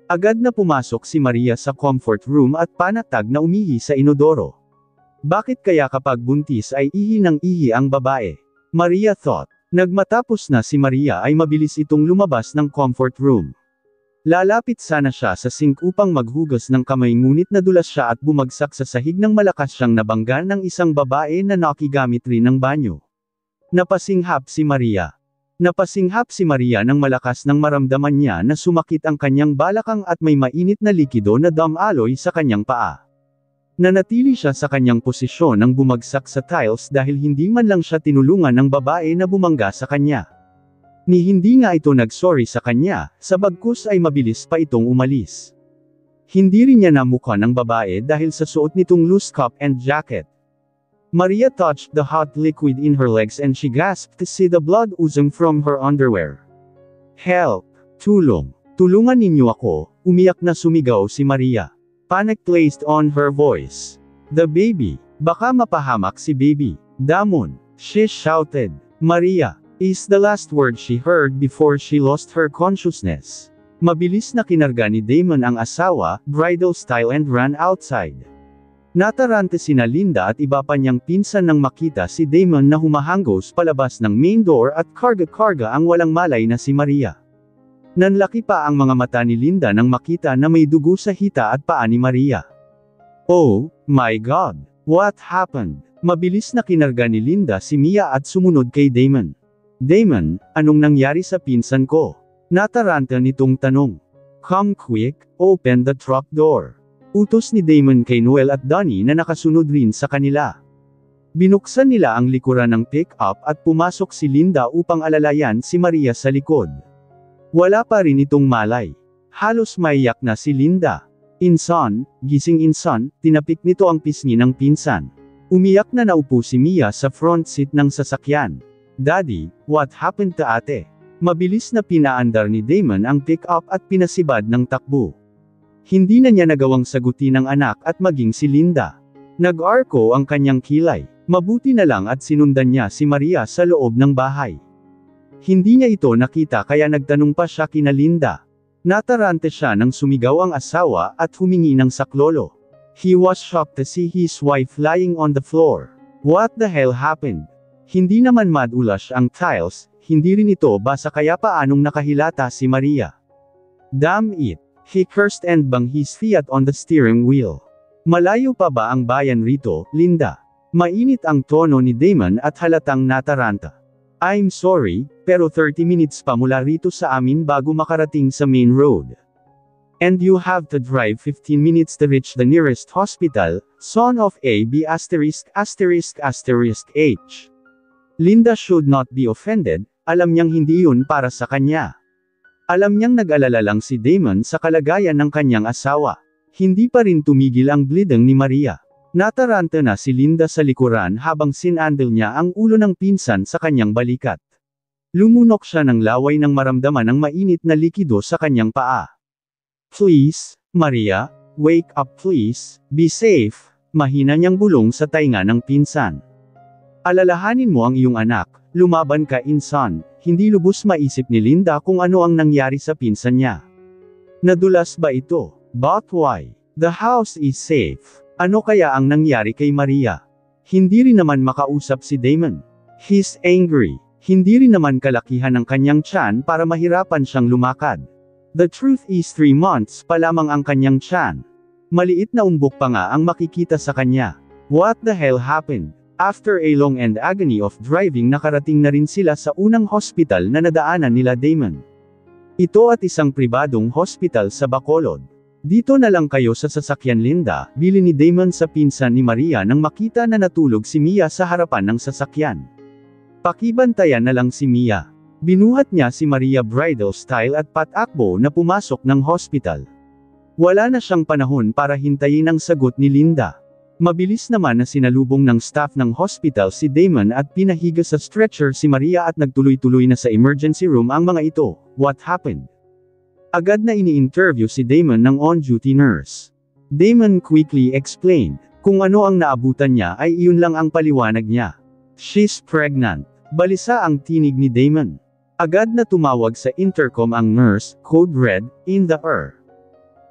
Agad na pumasok si Maria sa comfort room at panatag na umihi sa inodoro. Bakit kaya kapag buntis ay ihi ng ihi ang babae? Maria thought. Nagmatapos na si Maria ay mabilis itong lumabas ng comfort room. Lalapit sana siya sa sink upang maghugas ng kamay ngunit nadulas siya at bumagsak sa sahig ng malakas siyang nabangga ng isang babae na nakigamit rin ng banyo. Napasinghap si Maria. Napasinghap si Maria nang malakas nang maramdaman niya na sumakit ang kanyang balakang at may mainit na likido na damaloy sa kanyang paa. Nanatili siya sa kanyang posisyon nang bumagsak sa tiles dahil hindi man lang siya tinulungan ng babae na bumangga sa kanya. Ni hindi nga ito nagsorry sa kanya, sa bagkus ay mabilis pa itong umalis. Hindi rin niya namukha ng babae dahil sa suot nitong loose cup and jacket. Maria touched the hot liquid in her legs and she gasped to see the blood oozing from her underwear. Help! Tulong! Tulungan ninyo ako, umiyak na sumigaw si Maria. Panic placed on her voice. The baby! Baka mapahamak si baby. Damon! She shouted. Maria! Is the last word she heard before she lost her consciousness. Mabilis na kinarga ni Damon ang asawa, bridal style and ran outside. Natarante sina Linda at iba pa niyang pinsan nang makita si Damon na humahanggos palabas ng main door at karga-karga ang walang malay na si Maria. Nanlaki pa ang mga mata ni Linda nang makita na may dugo sa hita at paa ni Maria. Oh, my God! What happened? Mabilis na kinarga ni Linda si Mia at sumunod kay Damon. Damon, anong nangyari sa pinsan ko? Nataranta nitong tanong. Come quick, open the truck door. Utos ni Damon kay Noel at Donnie na nakasunod rin sa kanila. Binuksan nila ang likuran ng pick-up at pumasok si Linda upang alalayan si Maria sa likod. Wala pa rin itong malay. Halos maiyak na si Linda. Inson, gising Inson, tinapik nito ang pisngi ng pinsan. Umiyak na naupo si Mia sa front seat ng sasakyan. Daddy, what happened to ate? Mabilis na pinaandar ni Damon ang pick-up at pinasibad ng takbo. Hindi na niya nagawang sagutin ang anak at maging si Linda. Nag-arko ang kanyang kilay. Mabuti na lang at sinundan niya si Maria sa loob ng bahay. Hindi niya ito nakita kaya nagtanong pa siya kina Linda. Natarante siya nang sumigaw ang asawa at humingi ng saklolo. He was shocked to see his wife lying on the floor. What the hell happened? Hindi naman madulas ang tiles, hindi rin ito basa kaya paanong nakahilata si Maria. Damn it! He cursed and banged his feet on the steering wheel. Malayo pa ba ang bayan rito, Linda? Mainit ang tono ni Damon at halatang nataranta. I'm sorry, pero 30 minutes pa mula rito sa amin bago makarating sa main road. And you have to drive 15 minutes to reach the nearest hospital, son of A B********************************* H. Linda should not be offended, alam niyang hindi yun para sa kanya. Alam niyang nag-alala lang si Damon sa kalagayan ng kanyang asawa. Hindi pa rin tumigil ang bleeding ni Maria. Nataranta na si Linda sa likuran habang sinandal niya ang ulo ng pinsan sa kanyang balikat. Lumunok siya ng laway nang maramdaman ng mainit na likido sa kanyang paa. Please, Maria, wake up please, be safe, mahina niyang bulong sa tainga ng pinsan. Alalahanin mo ang iyong anak, lumaban ka Inson, hindi lubos maisip ni Linda kung ano ang nangyari sa pinsan niya. Nadulas ba ito? But why? The house is safe. Ano kaya ang nangyari kay Maria? Hindi rin naman makausap si Damon. He's angry. Hindi rin naman kalakihan ng kanyang tiyan para mahirapan siyang lumakad. The truth is 3 months pa lamang ang kanyang tiyan. Maliit na umbok pa nga ang makikita sa kanya. What the hell happened? After a long and agony of driving nakarating na rin sila sa unang hospital na nadaanan nila Damon. Ito at isang pribadong hospital sa Bacolod. Dito na lang kayo sa sasakyan Linda, bili ni Damon sa pinsan ni Maria nang makita na natulog si Mia sa harapan ng sasakyan. Pakibantayan na lang si Mia. Binuhat niya si Maria bridal style at patakbo na pumasok ng hospital. Wala na siyang panahon para hintayin ang sagot ni Linda. Mabilis naman na sinalubong ng staff ng hospital si Damon at pinahiga sa stretcher si Maria at nagtuloy-tuloy na sa emergency room ang mga ito. What happened? Agad na ini-interview si Damon ng on-duty nurse. Damon quickly explained. Kung ano ang naabutan niya ay iyon lang ang paliwanag niya. She's pregnant. Balisa ang tinig ni Damon. Agad na tumawag sa intercom ang nurse, code red, in the air.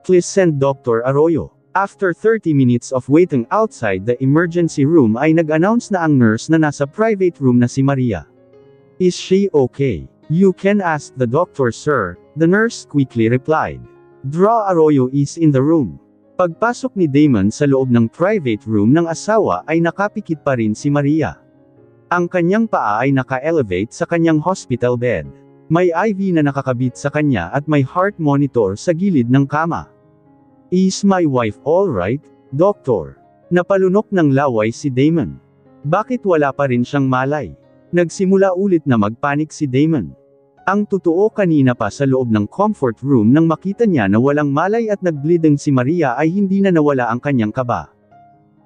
Please send Dr. Arroyo. After 30 minutes of waiting outside the emergency room ay nag-announce na ang nurse na nasa private room na si Maria. Is she okay? You can ask the doctor sir, the nurse quickly replied. Draw Arroyo is in the room. Pagpasok ni Damon sa loob ng private room ng asawa ay nakapikit pa rin si Maria. Ang kanyang paa ay naka-elevate sa kanyang hospital bed. May IV na nakakabit sa kanya at may heart monitor sa gilid ng kama. Is my wife alright, doctor? Napalunok ng laway si Damon. Bakit wala pa rin siyang malay? Nagsimula ulit na magpanik si Damon. Ang totoo, kanina pa sa loob ng comfort room nang makita niya na walang malay at nag-bleeding si Maria ay hindi na nawala ang kanyang kaba.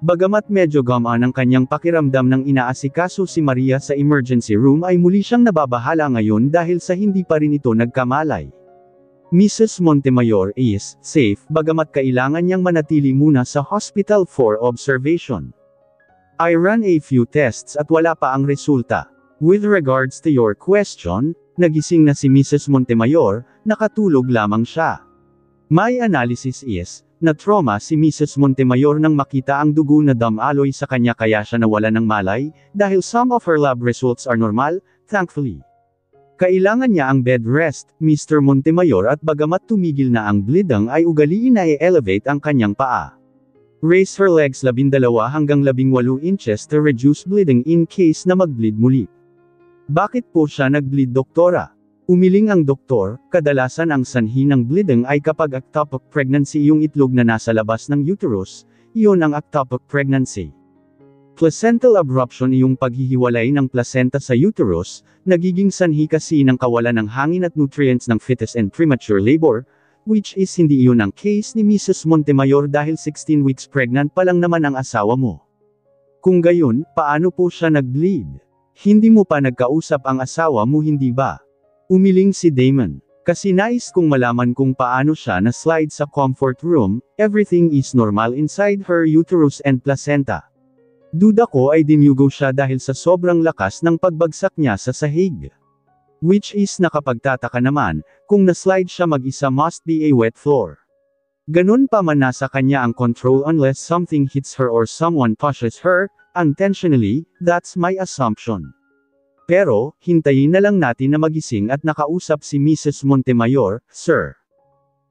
Bagamat medyo gumaan ang kanyang pakiramdam nang inaasikaso si Maria sa emergency room ay muli siyang nababahala ngayon dahil sa hindi pa rin ito nagkamalay. Mrs. Montemayor is safe, bagamat kailangan niyang manatili muna sa hospital for observation. I ran a few tests at wala pa ang resulta. With regards to your question, nagising na si Mrs. Montemayor, nakatulog lamang siya. My analysis is, na trauma si Mrs. Montemayor nang makita ang dugo na dumaloy sa kanya kaya siya nawala ng malay, dahil some of her lab results are normal, thankfully. Kailangan niya ang bed rest, Mr. Montemayor, at bagamat tumigil na ang bleeding ay ugaliin na i-elevate ang kanyang paa. Raise her legs 12 hanggang 18 inches to reduce bleeding in case na mag-bleed muli. Bakit po siya nag-bleed, doktora? Umiling ang doktor, kadalasan ang sanhi ng bleeding ay kapag ectopic pregnancy, yung itlog na nasa labas ng uterus, iyon ang ectopic pregnancy. Placental abruption, yung paghihiwalay ng placenta sa uterus, nagiging sanhi kasi ng kawalan ng hangin at nutrients ng fetus and premature labor, which is hindi iyon ang case ni Mrs. Montemayor dahil 16 weeks pregnant pa lang naman ang asawa mo. Kung gayon, paano po siya nag-bleed? Hindi mo pa nagkausap ang asawa mo, hindi ba? Umiling si Damon. Kasi nais kong malaman kung paano siya na-slide sa comfort room, everything is normal inside her uterus and placenta. Duda ko ay dinyugo siya dahil sa sobrang lakas ng pagbagsak niya sa sahig. Which is nakapagtataka naman, kung na-slide siya mag-isa must be a wet floor. Ganun pa man nasa kanya ang control unless something hits her or someone pushes her, unintentionally, that's my assumption. Pero, hintayin na lang natin na magising at nakausap si Mrs. Montemayor, sir.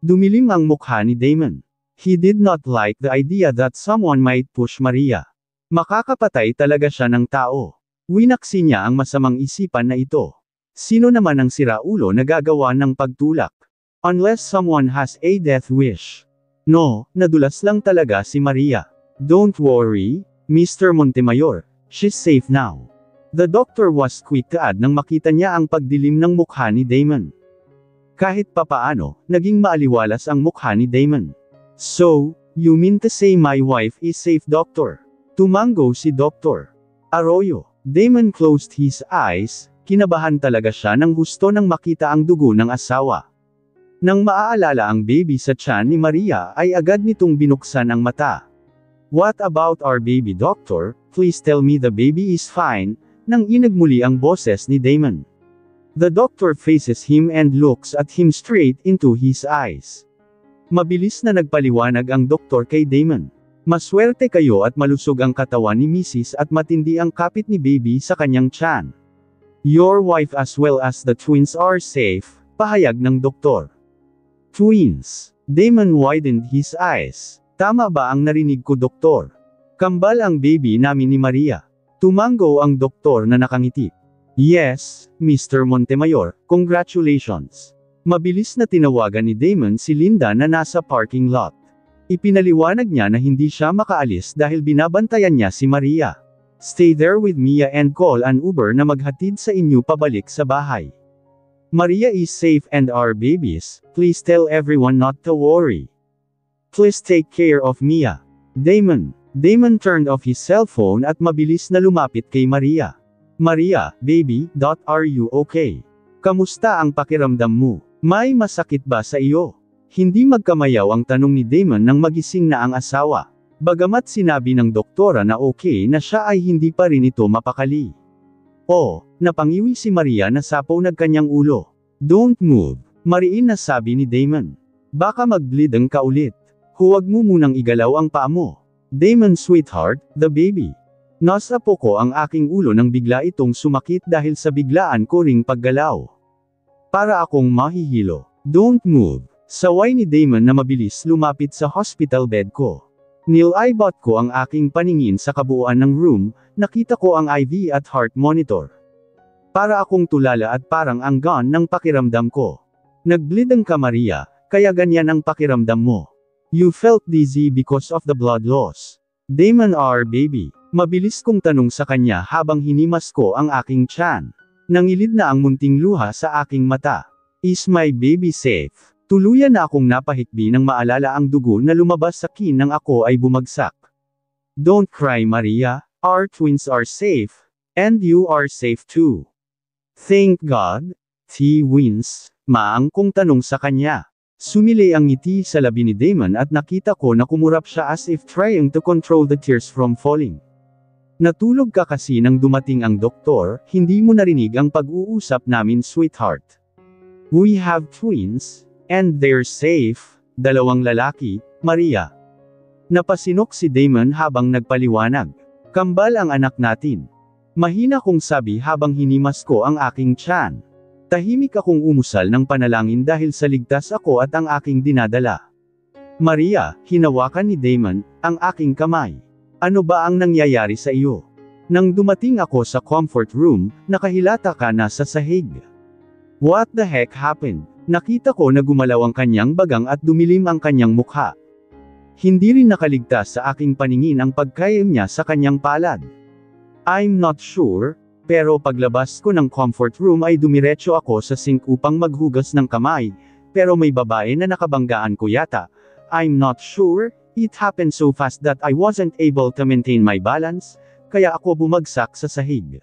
Dumilim ang mukha ni Damon. He did not like the idea that someone might push Maria. Makakapatay talaga siya ng tao. Winaksi niya ang masamang isipan na ito. Sino naman ang siraulo na gagawa ng pagtulak? Unless someone has a death wish. No, nadulas lang talaga si Maria. Don't worry, Mr. Montemayor. She's safe now. The doctor was quick to add nang makita niya ang pagdilim ng mukha ni Damon. Kahit papaano, naging maaliwalas ang mukha ni Damon. So, you mean to say my wife is safe, doctor? Tumango si Dr. Arroyo. Damon closed his eyes, kinabahan talaga siya nang gusto nang makita ang dugo ng asawa. Nang maaalala ang baby sa tiyan ni Maria ay agad nitong binuksan ang mata. What about our baby, doctor? Please tell me the baby is fine, nang inagmuli ang boses ni Damon. The doctor faces him and looks at him straight into his eyes. Mabilis na nagpaliwanag ang doktor kay Damon. Maswerte kayo at malusog ang katawan ni Mrs. at matindi ang kapit ni baby sa kanyang tiyan. Your wife as well as the twins are safe, pahayag ng doktor. Twins. Damon widened his eyes. Tama ba ang narinig ko, doktor? Kambal ang baby namin ni Maria. Tumango ang doktor na nakangiti. Yes, Mr. Montemayor, congratulations. Mabilis na tinawagan ni Damon si Linda na nasa parking lot. Ipinaliwanag niya na hindi siya makaalis dahil binabantayan niya si Maria. Stay there with Mia and call an Uber na maghatid sa inyo pabalik sa bahay. Maria is safe and our babies, please tell everyone not to worry. Please take care of Mia. Damon. Damon turned off his cell phone at mabilis na lumapit kay Maria. Maria, baby, are you okay? Kamusta ang pakiramdam mo? May masakit ba sa iyo? Hindi magkamayaw ang tanong ni Damon nang magising na ang asawa. Bagamat sinabi ng doktora na okay na siya ay hindi pa rin ito mapakali. Oh, napangiwi si Maria na sapaw nagkanyang ulo. Don't move, mariin na sabi ni Damon. Baka mag-bleeding ka ulit. Huwag mo munang igalaw ang paa mo. Damon sweetheart, the baby. Nasa po ko ang aking ulo nang bigla itong sumakit dahil sa biglaan ko ring paggalaw. Para akong mahihilo. Don't move. Saway ni Damon na mabilis lumapit sa hospital bed ko. Nilibot ko ang aking paningin sa kabuuan ng room, nakita ko ang IV at heart monitor. Para akong tulala at parang ang gone ng pakiramdam ko. Nag-bleeding ka Maria, kaya ganyan ang pakiramdam mo. You felt dizzy because of the blood loss. Damon our baby. Mabilis kong tanong sa kanya habang hinimas ko ang aking tiyan. Nangilid na ang munting luha sa aking mata. Is my baby safe? Tuluyan na akong napahikbi nang maalala ang dugo na lumabas sa kin nang ako ay bumagsak. Don't cry Maria, our twins are safe. And you are safe too. Thank God. Twins, maang kong tanong sa kanya. Sumilay ang ngiti sa labi ni Damon at nakita ko na kumurap siya as if trying to control the tears from falling. Natulog ka kasi nang dumating ang doktor, hindi mo narinig ang pag-uusap namin sweetheart. We have twins, and they're safe, dalawang lalaki, Maria. Napasinok si Damon habang nagpaliwanag. Kambal ang anak natin. Mahina kong sabi habang hinimas ko ang aking tiyan. Tahimik akong umusal ng panalangin dahil sa ligtas ako at ang aking dinadala. Maria, hinawakan ni Damon, ang aking kamay. Ano ba ang nangyayari sa iyo? Nang dumating ako sa comfort room, nakahilata ka na sa sahig. What the heck happened? Nakita ko na gumalaw ang kanyang bagang at dumilim ang kanyang mukha. Hindi rin nakaligtas sa aking paningin ang pagkayam niya sa kanyang palad. I'm not sure, pero paglabas ko ng comfort room ay dumiretso ako sa sink upang maghugas ng kamay, pero may babae na nakabanggaan ko yata. I'm not sure, it happened so fast that I wasn't able to maintain my balance, kaya ako bumagsak sa sahig.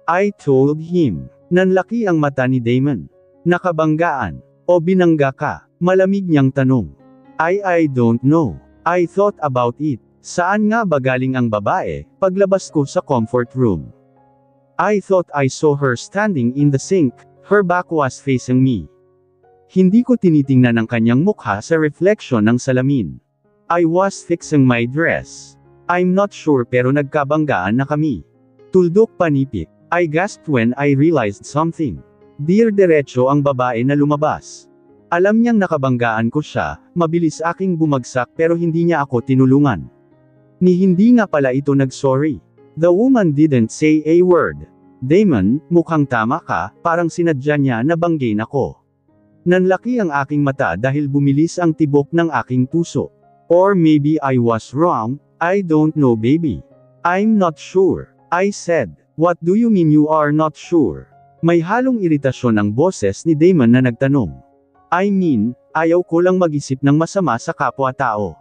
I told him. Nanlaki ang mata ni Damon. Nakabanggaan, o binangga ka? Malamig niyang tanong. I don't know. I thought about it. Saan nga ba galing ang babae, paglabas ko sa comfort room? I thought I saw her standing in the sink, her back was facing me. Hindi ko tinitingnan ang kanyang mukha sa reflection ng salamin. I was fixing my dress. I'm not sure pero nagkabanggaan na kami. Tuldok panipik. I gasped when I realized something. Diretso ang babae na lumabas. Alam niyang nakabanggaan ko siya, mabilis aking bumagsak pero hindi niya ako tinulungan. Ni hindi nga pala ito nag-sorry. The woman didn't say a word. Damon, mukhang tama ka, parang sinadya niya na banggain ako. Nanlaki ang aking mata dahil bumilis ang tibok ng aking puso. Or maybe I was wrong, I don't know baby. I'm not sure. I said, what do you mean you are not sure? May halong iritasyon ang boses ni Damon na nagtanong. I mean, ayaw ko lang mag-isip ng masama sa kapwa-tao.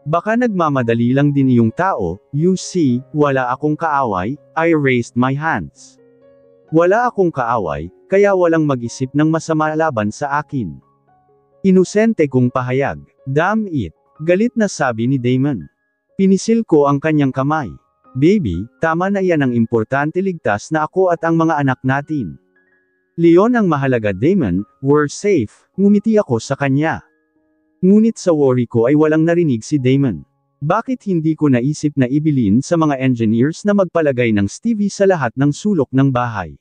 Baka nagmamadali lang din iyong tao, you see, wala akong kaaway, I raised my hands. Wala akong kaaway, kaya walang mag-isip ng masama laban sa akin. Inosente kong pahayag. Damn it, galit na sabi ni Damon. Pinisil ko ang kanyang kamay. Baby, tama na yan ang importante ligtas na ako at ang mga anak natin. Leon ang mahalaga Damon, we're safe, ngumiti ako sa kanya. Ngunit sa worry ko ay walang narinig si Damon. Bakit hindi ko naisip na ibilin sa mga engineers na magpalagay ng Stevie sa lahat ng sulok ng bahay?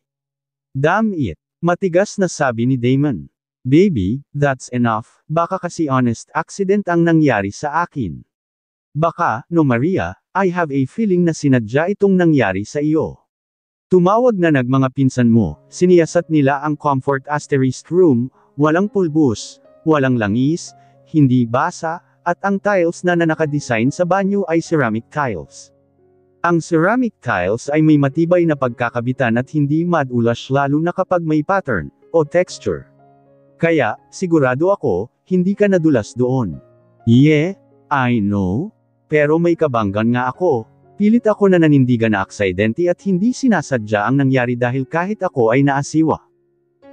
Damn it! Matigas na sabi ni Damon. Baby, that's enough, baka kasi honest accident ang nangyari sa akin. Baka, no Maria, I have a feeling na sinadya itong nangyari sa iyo. Tumawag na mga pinsan mo, siniyasat nila ang comfort asterisk room, walang pulbos, walang langis, hindi basa, at ang tiles na nakadesign sa banyo ay ceramic tiles. Ang ceramic tiles ay may matibay na pagkakabitan at hindi madulas lalo na kapag may pattern, o texture. Kaya, sigurado ako, hindi ka nadulas doon. Yeah, I know. Pero may kabanggan nga ako. Pilit ako na nanindigan na aksidente at hindi sinasadya ang nangyari dahil kahit ako ay naasiwa.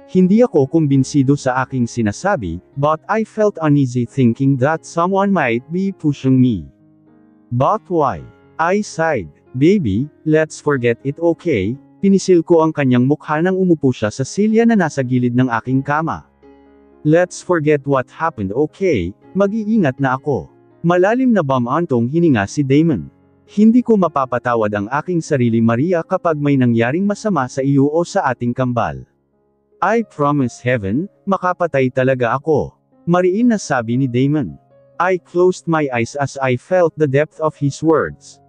Hindi ako kumbinsido sa aking sinasabi, but I felt uneasy thinking that someone might be pushing me. But why? I sighed. Baby, let's forget it okay? Pinisil ko ang kanyang mukha nang umupo siya sa silya na nasa gilid ng aking kama. Let's forget what happened okay? Mag-iingat na ako. Malalim na bamantong hininga si Damon. Hindi ko mapapatawad ang aking sarili Maria kapag may nangyaring masama sa iyo o sa ating kambal. I promise heaven, makapatay talaga ako. Mariin na sabi ni Damon. I closed my eyes as I felt the depth of his words.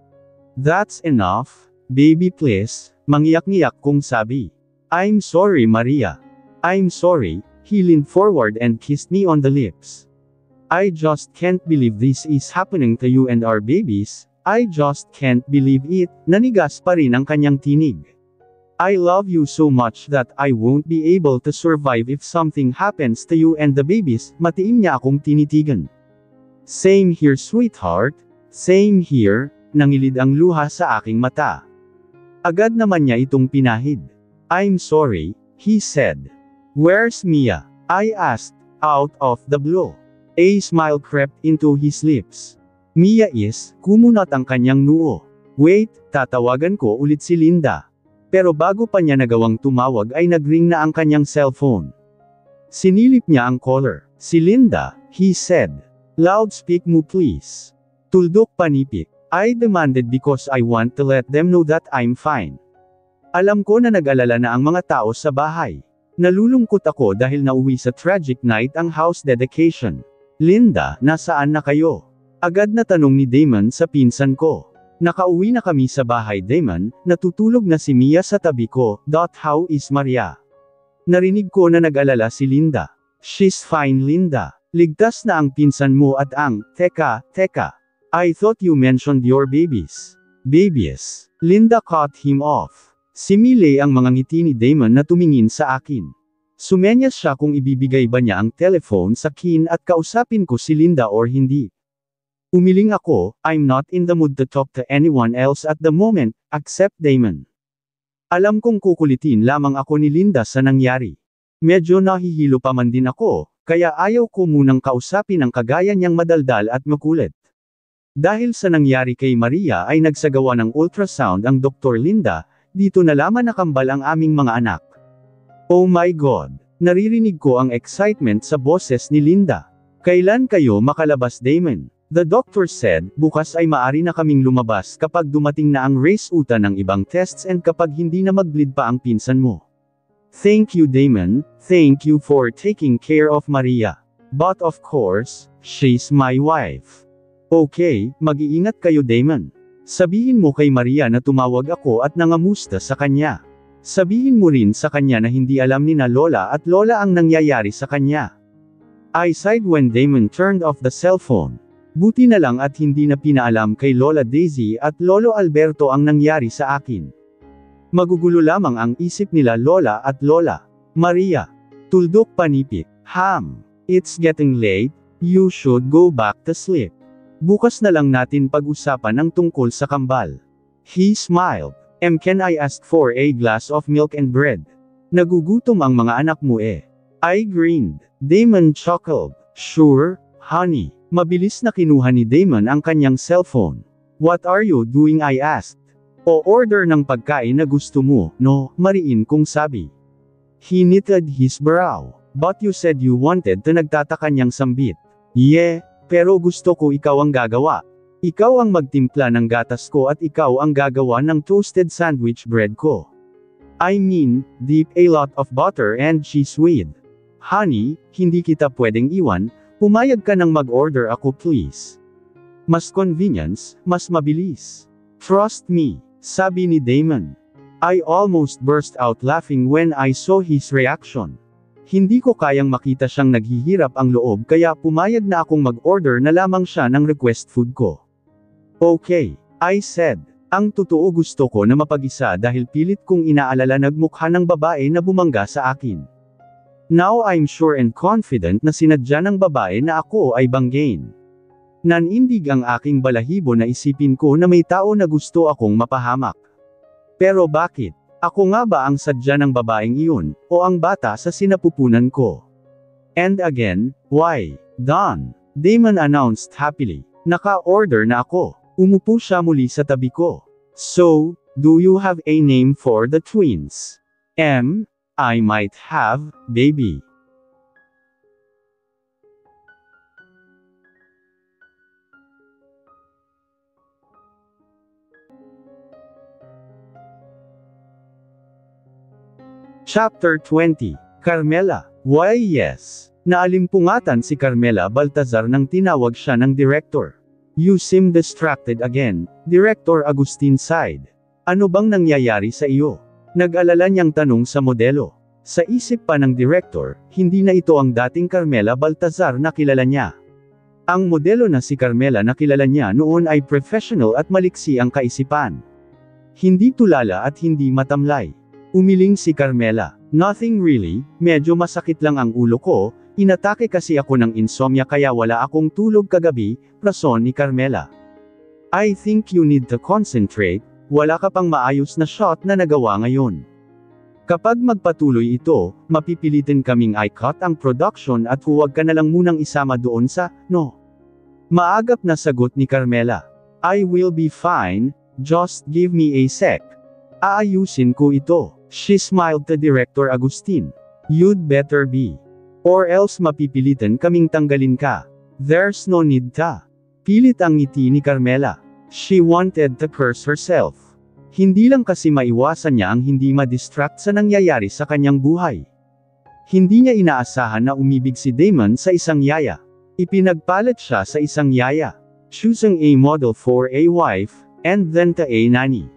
That's enough, baby please, mangiyak-ngiyak kong sabi. I'm sorry Maria. I'm sorry, he leaned forward and kissed me on the lips. I just can't believe this is happening to you and our babies, I just can't believe it, nanigas pa rin ang kanyang tinig. I love you so much that I won't be able to survive if something happens to you and the babies, matiim niya akong tinitigan. Same here sweetheart, same here, nangilid ang luha sa aking mata. Agad naman niya itong pinahid. I'm sorry, he said. Where's Mia? I asked, out of the blue. A smile crept into his lips. Mia is, kumunat ang kanyang noo. Wait, tatawagan ko ulit si Linda. Pero bago pa niya nagawang tumawag ay nagring na ang kanyang cellphone. Sinilip niya ang caller. Si Linda, he said. Loudspeak mo please. Tuldok panipik. I demanded because I want to let them know that I'm fine. Alam ko na nag-alala na ang mga tao sa bahay. Nalulungkot ako dahil nauwi sa tragic night ang house dedication. Linda, nasaan na kayo? Agad na tanong ni Damon sa pinsan ko. Nakauwi na kami sa bahay Damon, natutulog na si Mia sa tabi ko. How is Maria? Narinig ko na nag-alala si Linda. She's fine Linda. Ligtas na ang pinsan mo at ang, teka. I thought you mentioned your babies. Babies. Linda cut him off. Simile ang mga ngiti ni Damon na tumingin sa akin. Sumenyas siya kung ibibigay ba niya ang telephone sa akin at kausapin ko si Linda or hindi. Umiling ako, I'm not in the mood to talk to anyone else at the moment, except Damon. Alam kong kukulitin lamang ako ni Linda sa nangyari. Medyo nahihilo pa man din ako, kaya ayaw ko munang kausapin ang kagaya niyang madaldal at makulit. Dahil sa nangyari kay Maria ay nagsagawa ng ultrasound ang Dr. Linda, dito nalaman na kambal ang aming mga anak. Oh my God! Naririnig ko ang excitement sa boses ni Linda. Kailan kayo makalabas Damon? The doctor said, bukas ay maari na kaming lumabas kapag dumating na ang resulta ng ibang tests and kapag hindi na mag-bleed pa ang pinsan mo. Thank you Damon, thank you for taking care of Maria. But of course, she's my wife. Okay, mag-iingat kayo Damon. Sabihin mo kay Maria na tumawag ako at nangamusta sa kanya. Sabihin mo rin sa kanya na hindi alam ni na Lola at Lola ang nangyayari sa kanya. I sighed when Damon turned off the cell phone. Buti na lang at hindi na pinaalam kay Lola Daisy at Lolo Alberto ang nangyari sa akin. Magugulo lamang ang isip nila Lola at Lola. Maria. Tuldok panipik. It's getting late, you should go back to sleep. Bukas na lang natin pag-usapan ang tungkol sa kambal. He smiled. Can I ask for a glass of milk and bread? Nagugutom ang mga anak mo eh. I grinned. Damon chuckled. Sure, honey. Mabilis na kinuha ni Damon ang kanyang cellphone. What are you doing I asked. O-order ng pagkain na gusto mo, no, mariin kong sabi. He knitted his brow. But you said you wanted to nagtataka niyang sambit. Yeah, pero gusto ko ikaw ang gagawa. Ikaw ang magtimpla ng gatas ko at ikaw ang gagawa ng toasted sandwich bread ko. I mean, dip a lot of butter and cheese with. Honey, hindi kita pwedeng iwan. Pumayag ka nang mag-order ako please. Mas convenience, mas mabilis. Trust me, sabi ni Damon. I almost burst out laughing when I saw his reaction. Hindi ko kayang makita siyang naghihirap ang loob kaya pumayag na akong mag-order na lamang siya ng request food ko. Okay, I said. Ang totoo gusto ko na mapag-isa dahil pilit kong inaalala nagmukha ng babae na bumangga sa akin. Now I'm sure and confident na sinadya ng babae na ako ay banggain. Nanindig ang aking balahibo na isipin ko na may tao na gusto akong mapahamak. Pero bakit? Ako nga ba ang sadya ng babaeng iyon, o ang bata sa sinapupunan ko? And again, why? Done. Damon announced happily. Naka-order na ako. Umupo siya muli sa tabi ko. So, do you have a name for the twins? I might have, baby. Chapter 20. Carmela. Why yes. Naalimpungatan si Carmela Baltazar nang tinawag siya ng director. You seem distracted again, Director Agustin sighed. Ano bang nangyayari sa iyo? Nag-alala niyang tanong sa modelo. Sa isip pa ng director, hindi na ito ang dating Carmela Baltazar na kilala niya. Ang modelo na si Carmela na kilala niya noon ay professional at maliksi ang kaisipan. Hindi tulala at hindi matamlay. Umiling si Carmela. Nothing really, medyo masakit lang ang ulo ko, inatake kasi ako ng insomnia kaya wala akong tulog kagabi, rason ni Carmela. I think you need to concentrate, wala ka pang maayos na shot na nagawa ngayon. Kapag magpatuloy ito, mapipilitin kaming i-cut ang production at huwag ka na lang munang isama doon sa, no. Maagap na sagot ni Carmela. I will be fine, just give me a sec. Aayusin ko ito. She smiled to Director Agustin. You'd better be. Or else mapipilitan kaming tanggalin ka. There's no need ta. Pilit ang ngiti ni Carmela. She wanted to curse herself. Hindi lang kasi maiwasan niya ang hindi ma-distract sa nangyayari sa kanyang buhay. Hindi niya inaasahan na umibig si Damon sa isang yaya. Ipinagpalit siya sa isang yaya. Choosing a model for a wife, and then to a nanny.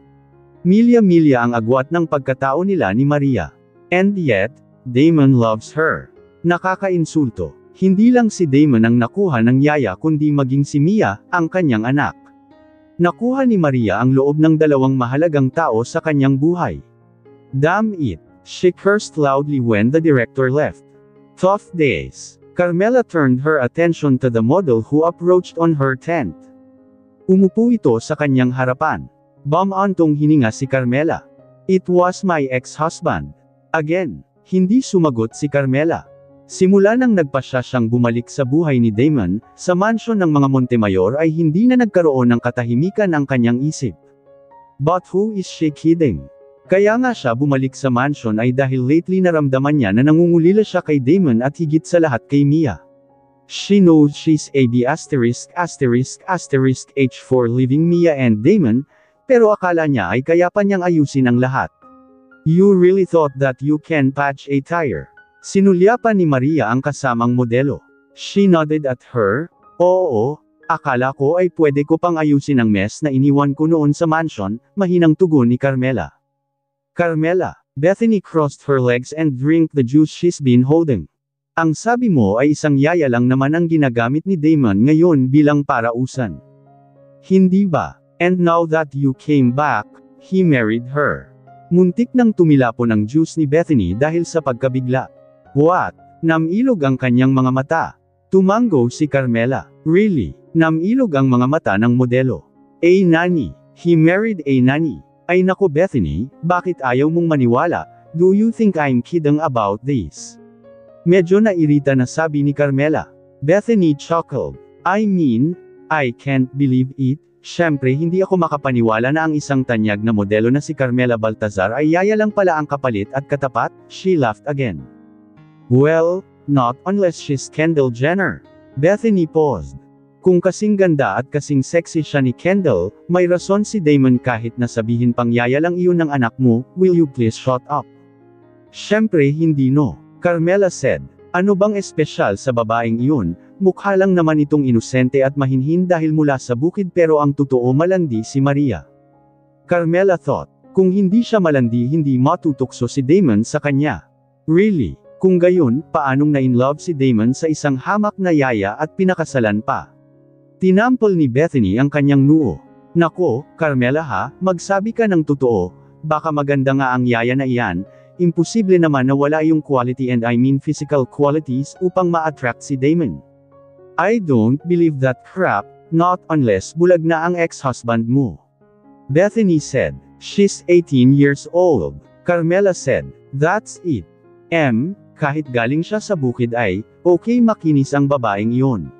Milya-milya ang agwat ng pagkatao nila ni Maria. And yet, Damon loves her. Nakakainsulto. Hindi lang si Damon ang nakuha ng yaya kundi maging si Mia, ang kanyang anak. Nakuha ni Maria ang loob ng dalawang mahalagang tao sa kanyang buhay. Damn it, she cursed loudly when the director left. Tough days. Carmela turned her attention to the model who approached on her tent. Umupo ito sa kanyang harapan. Bumantong hininga si Carmela. It was my ex-husband. Again, hindi sumagot si Carmela. Simula nang nagpasya siyang bumalik sa buhay ni Damon, sa mansyon ng mga Montemayor ay hindi na nagkaroon ng katahimikan ang kanyang isip. But who is she kidding? Kaya nga siya bumalik sa mansyon ay dahil lately naramdaman niya na nangungulila siya kay Damon at higit sa lahat kay Mia. She knows she's a B*******H for leaving Mia and Damon, pero akala niya ay kaya pa niyang ayusin ang lahat. You really thought that you can patch a tire? Sinulyapan ni Maria ang kasamang modelo. She nodded at her. Oo, akala ko ay pwede ko pang ayusin ang mess na iniwan ko noon sa mansion, mahinang tugon ni Carmela. Carmela, Bethany crossed her legs and drank the juice she's been holding. Ang sabi mo ay isang yaya lang naman ang ginagamit ni Damon ngayon bilang parausan. Hindi ba? And now that you came back, he married her. Muntik nang tumilapon ang juice ni Bethany dahil sa pagkabigla. What? Namilog ang kanyang mga mata. Tumango si Carmela. Really? Namilog ang mga mata ng modelo. A nanny. He married a nanny. Ay nako Bethany, bakit ayaw mong maniwala? Do you think I'm kidding about this? Medyo nairita na sabi ni Carmela. Bethany chuckled. I mean, I can't believe it. Siyempre hindi ako makapaniwala na ang isang tanyag na modelo na si Carmela Baltazar ay yaya lang pala ang kapalit at katapat, she laughed again. Well, not unless she's Kendall Jenner. Bethany paused. Kung kasing ganda at kasing sexy siya ni Kendall, may rason si Damon kahit na sabihin pang yaya lang iyon ng anak mo, will you please shut up? Siyempre hindi no. Carmela said. Ano bang espesyal sa babaeng iyon? Mukha lang naman itong inosente at mahinhin dahil mula sa bukid pero ang totoo malandi si Maria. Carmela thought, kung hindi siya malandi hindi matutokso si Damon sa kanya. Really? Kung gayon, paanong na-inlove si Damon sa isang hamak na yaya at pinakasalan pa? Tinampol ni Bethany ang kanyang noo. Nako, Carmela ha, magsabi ka ng totoo, baka maganda nga ang yaya na iyan, imposible naman na wala yung quality and I mean physical qualities upang ma-attract si Damon. I don't believe that crap, not unless bulag na ang ex-husband mo. Bethany said. She's 18 years old. Carmela said. That's it. Kahit galing siya sa bukid ay, okay makinis ang babaeng iyon.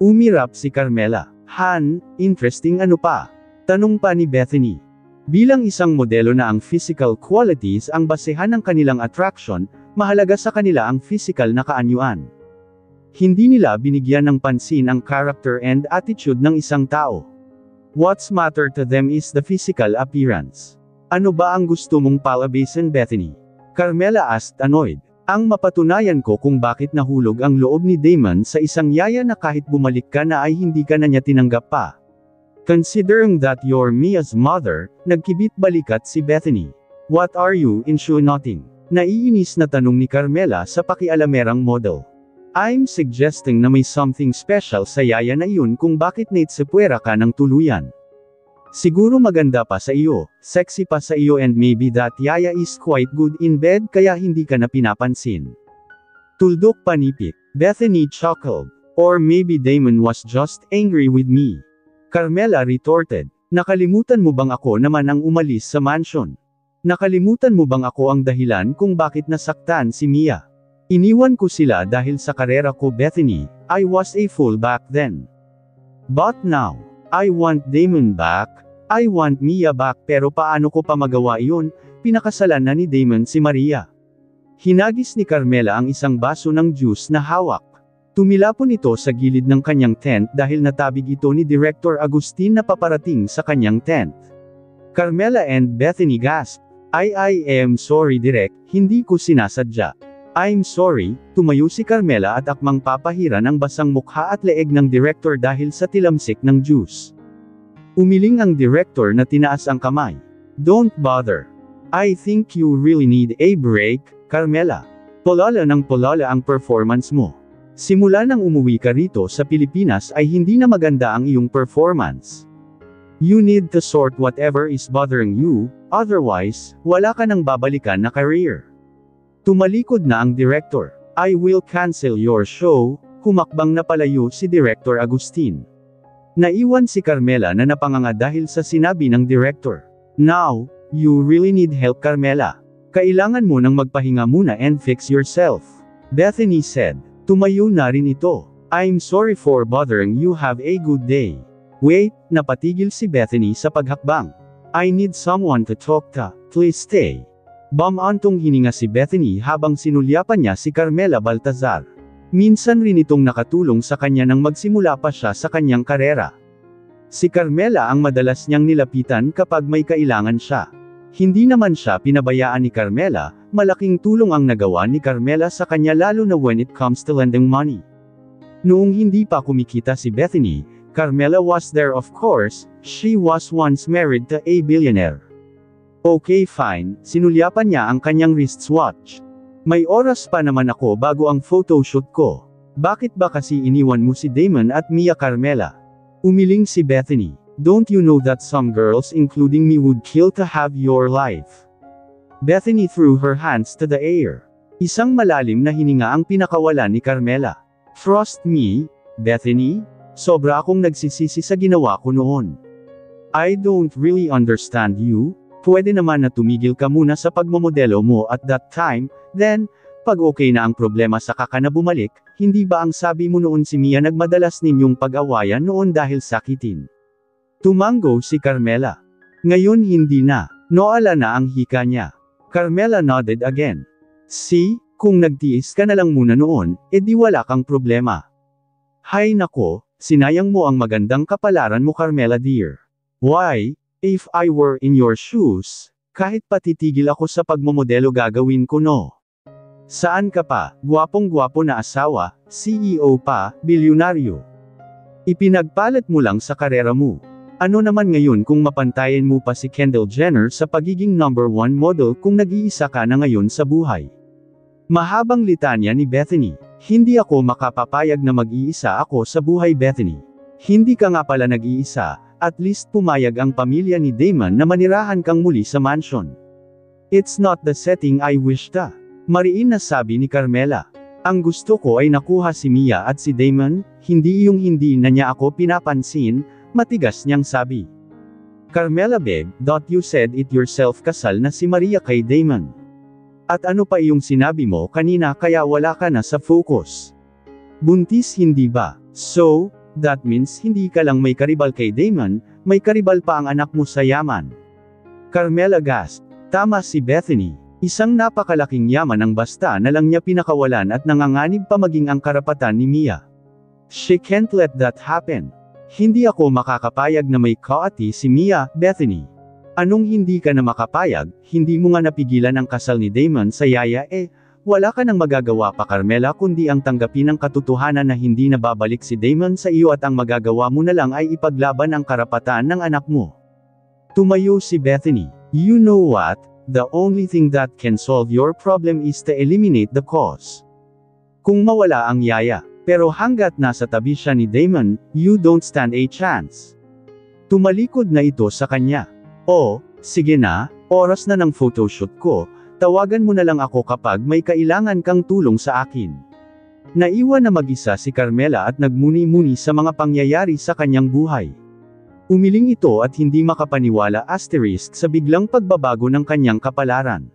Umirap si Carmela. Han, interesting ano pa? Tanong pa ni Bethany. Bilang isang modelo na ang physical qualities ang basehan ng kanilang attraction, mahalaga sa kanila ang physical na kaanyuan. Hindi nila binigyan ng pansin ang character and attitude ng isang tao. What's matter to them is the physical appearance. Ano ba ang gusto mong palabasin Bethany? Carmela asked annoyed. Ang mapatunayan ko kung bakit nahulog ang loob ni Damon sa isang yaya na kahit bumalik ka na ay hindi ka na niya tinanggap pa. Considering that you're Mia's mother, nagkibit balikat si Bethany. What are you insinuating? Naiinis na tanong ni Carmela sa pakialamerang model. I'm suggesting na may something special sa yaya na iyon kung bakit naitsepwera ka ng tuluyan. Siguro maganda pa sa iyo, sexy pa sa iyo and maybe that yaya is quite good in bed kaya hindi ka na pinapansin. Tuldok panipik. Bethany chuckled. Or maybe Damon was just angry with me. Carmela retorted. Nakalimutan mo bang ako naman ang umalis sa mansion? Nakalimutan mo bang ako ang dahilan kung bakit nasaktan si Mia? Iniwan ko sila dahil sa karera ko Bethany, I was a fool back then. But now, I want Damon back, I want Mia back pero paano ko pa magawa iyon, pinakasalan na ni Damon si Maria. Hinagis ni Carmela ang isang baso ng juice na hawak. Tumilapon ito sa gilid ng kanyang tent dahil natabig ito ni Director Agustin na paparating sa kanyang tent. Carmela and Bethany gasped. I am sorry Direk, hindi ko sinasadya. I'm sorry, tumayo si Carmela at akmang papahiran ang basang mukha at leeg ng Director dahil sa tilamsik ng juice. Umiling ang Director na tinaas ang kamay. Don't bother. I think you really need a break, Carmela. Polala ng polala ang performance mo. Simula nang umuwi ka rito sa Pilipinas ay hindi na maganda ang iyong performance. You need to sort whatever is bothering you, otherwise, wala ka nang babalikan na career. Tumalikod na ang Director. I will cancel your show, humakbang na palayo si Director Agustin. Naiwan si Carmela na napanganga dahil sa sinabi ng Director. Now, you really need help Carmela. Kailangan mo nang magpahinga muna and fix yourself. Bethany said. Tumayo na rin ito. I'm sorry for bothering you, have a good day. Wait, napatigil si Bethany sa paghakbang. I need someone to talk to, please stay. Bamantong hininga si Bethany habang sinulyapan niya si Carmela Baltazar. Minsan rin itong nakatulong sa kanya nang magsimula pa siya sa kanyang karera. Si Carmela ang madalas niyang nilapitan kapag may kailangan siya. Hindi naman siya pinabayaan ni Carmela, malaking tulong ang nagawa ni Carmela sa kanya lalo na when it comes to lending money. Noong hindi pa kumikita si Bethany, Carmela was there of course, she was once married to a billionaire. Okay fine, sinulyapan niya ang kanyang wristwatch. May oras pa naman ako bago ang photoshoot ko. Bakit ba kasi iniwan mo si Damon at Mia Carmela? Umiling si Bethany. Don't you know that some girls including me would kill to have your life? Bethany threw her hands to the air. Isang malalim na hininga ang pinakawalan ni Carmela. Trust me, Bethany? Sobra akong nagsisisi sa ginawa ko noon. I don't really understand you. Pwede naman na tumigil ka muna sa pagmomodelo mo at that time, then, pag okay na ang problema saka ka na bumalik, hindi ba ang sabi mo noon si Mia nagmadalas ninyong pag-awayan noon dahil sakitin? Tumango si Carmela. Ngayon hindi na. Noala na ang hika niya. Carmela nodded again. See, kung nagtiis ka na lang muna noon, edi wala kang problema. Hay nako, sinayang mo ang magandang kapalaran mo Carmela dear. Why, if I were in your shoes, kahit patitigil ako sa pagmomodelo gagawin ko no. Saan ka pa, gwapong-gwapo na asawa, CEO pa, bilyonaryo. Ipinagpalit mo lang sa karera mo. Ano naman ngayon kung mapantayan mo pa si Kendall Jenner sa pagiging number 1 model kung nag-iisa ka na ngayon sa buhay? Mahabang litanya ni Bethany. Hindi ako makapapayag na mag-iisa ako sa buhay Bethany. Hindi ka nga pala nag-iisa, at least pumayag ang pamilya ni Damon na manirahan kang muli sa mansion. It's not the setting I wished. Mariin na sabi ni Carmela. Ang gusto ko ay nakuha si Mia at si Damon, hindi yung hindi na niya ako pinapansin, matigas niyang sabi. Carmela babe, you said it yourself kasal na si Maria kay Damon. At ano pa iyong sinabi mo kanina kaya wala ka na sa focus? Buntis hindi ba? So, that means hindi ka lang may karibal kay Damon, may karibal pa ang anak mo sa yaman. Carmela gasped. Tama si Bethany. Isang napakalaking yaman ang basta na lang niya pinakawalan at nanganganib pa maging ang karapatan ni Mia. She can't let that happen. Hindi ako makakapayag na may kaati si Mia, Bethany. Anong hindi ka na makapayag, hindi mo nga napigilan ang kasal ni Damon sa yaya wala ka nang magagawa pa Carmela kundi ang tanggapin ang katotohanan na hindi na babalik si Damon sa iyo at ang magagawa mo na lang ay ipaglaban ang karapatan ng anak mo. Tumayo si Bethany. You know what? The only thing that can solve your problem is to eliminate the cause. Kung mawala ang yaya. Pero hanggat nasa tabi siya ni Damon, you don't stand a chance. Tumalikod na ito sa kanya. "Oh, sige na, oras na ng photoshoot ko, tawagan mo na lang ako kapag may kailangan kang tulong sa akin." Naiwan na mag-isa si Carmela at nagmuni-muni sa mga pangyayari sa kanyang buhay. Umiling ito at hindi makapaniwala sa biglang pagbabago ng kanyang kapalaran.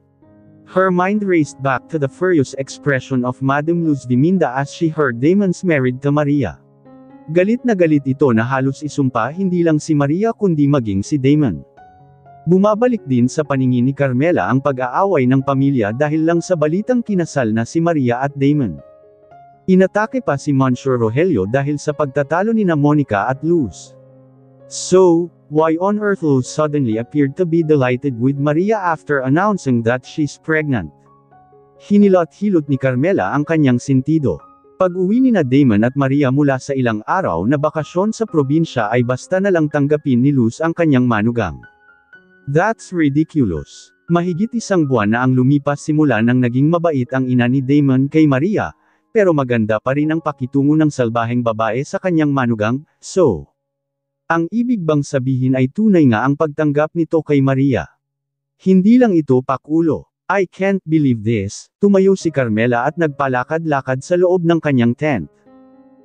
Her mind raced back to the furious expression of Madame Luz Viminda as she heard Damon's married to Maria. Galit na galit ito na halos isumpa hindi lang si Maria kundi maging si Damon. Bumabalik din sa paningin ni Carmela ang pag-aaway ng pamilya dahil lang sa balitang kinasal na si Maria at Damon. Inatake pa si Monsieur Rogelio dahil sa pagtatalo ni na Monica at Luz. So, why on earth Luz suddenly appeared to be delighted with Maria after announcing that she's pregnant? Hinilot-hilot ni Carmela ang kanyang sentido. Pag-uwi ni na Damon at Maria mula sa ilang araw na bakasyon sa probinsya ay basta na lang tanggapin ni Luz ang kanyang manugang. That's ridiculous. Mahigit isang buwan na ang lumipas simula nang naging mabait ang ina ni Damon kay Maria, pero maganda pa rin ang pakitungo ng salbaheng babae sa kanyang manugang, so. Ang ibig bang sabihin ay tunay nga ang pagtanggap nito kay Maria? Hindi lang ito pakulo. I can't believe this. Tumayo si Carmela at nagpalakad-lakad sa loob ng kanyang tent.